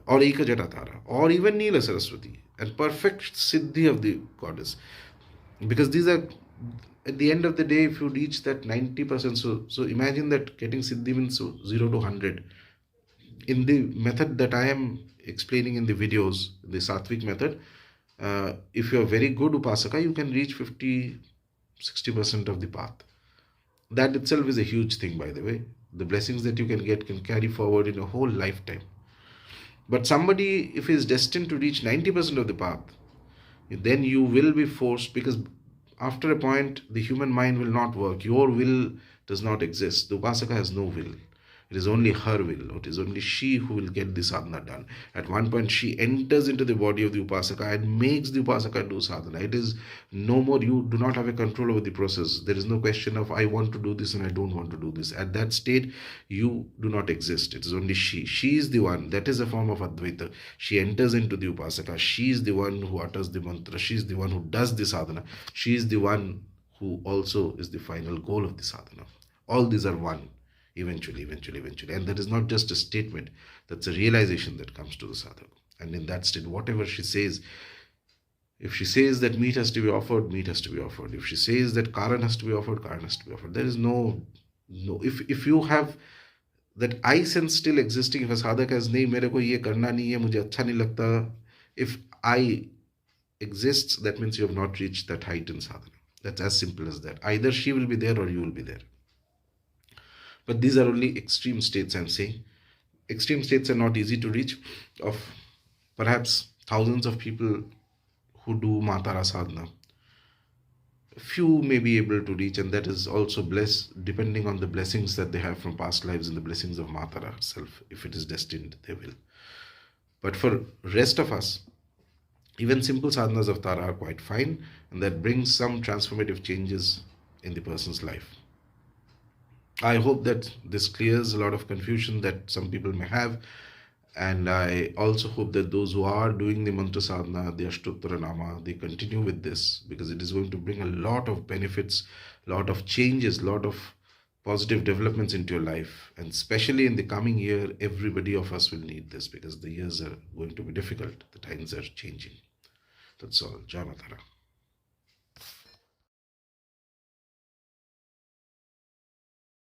or Ekajata Tara, or even Neela Saraswati, and perfect Siddhi of the goddess, because these are, at the end of the day, if you reach that 90%, so imagine that getting Siddhi means 0 to 100. In the method that I am explaining in the videos, the Sattvic method, if you are very good Upasaka, you can reach 50-60% of the path. That itself is a huge thing, by the way. The blessings that you can get can carry forward in a whole lifetime. But somebody, if he is destined to reach 90% of the path, then you will be forced, because after a point, the human mind will not work. Your will does not exist. The Upasaka has no will. It is only her will. It is only she who will get the sadhana done. At one point, she enters into the body of the Upasaka and makes the Upasaka do sadhana. It is no more, you do not have a control over the process. There is no question of I want to do this and I don't want to do this. At that state, you do not exist. It is only she. She is the one. That is a form of Advaita. She enters into the Upasaka. She is the one who utters the mantra. She is the one who does the sadhana. She is the one who also is the final goal of the sadhana. All these are one. Eventually. And that is not just a statement, that's a realization that comes to the sadhaka. And in that state, whatever she says, if she says that meat has to be offered, meat has to be offered. If she says that karan has to be offered, karan has to be offered. There is no, if you have that I sense still existing, if a sadhaka has nahi, mere ko ye karna nahi hai, mujhe acha nahi lagta, if I exists, that means you have not reached that height in sadhana. That's as simple as that. Either she will be there or you will be there. But these are only extreme states, I'm saying. Extreme states are not easy to reach. Of perhaps thousands of people who do Maa Tara sadhana, few may be able to reach, and that is also blessed depending on the blessings that they have from past lives and the blessings of Maa Tara herself. If it is destined, they will. But for rest of us, even simple sadhanas of Tara are quite fine, and that brings some transformative changes in the person's life. I hope that this clears a lot of confusion that some people may have, and I also hope that those who are doing the mantra sadhana, the Ashtottara Nama, they continue with this, because it is going to bring a lot of benefits, a lot of changes, a lot of positive developments into your life. And especially in the coming year, everybody of us will need this, because the years are going to be difficult. The times are changing. That's all. Jai Maa Tara.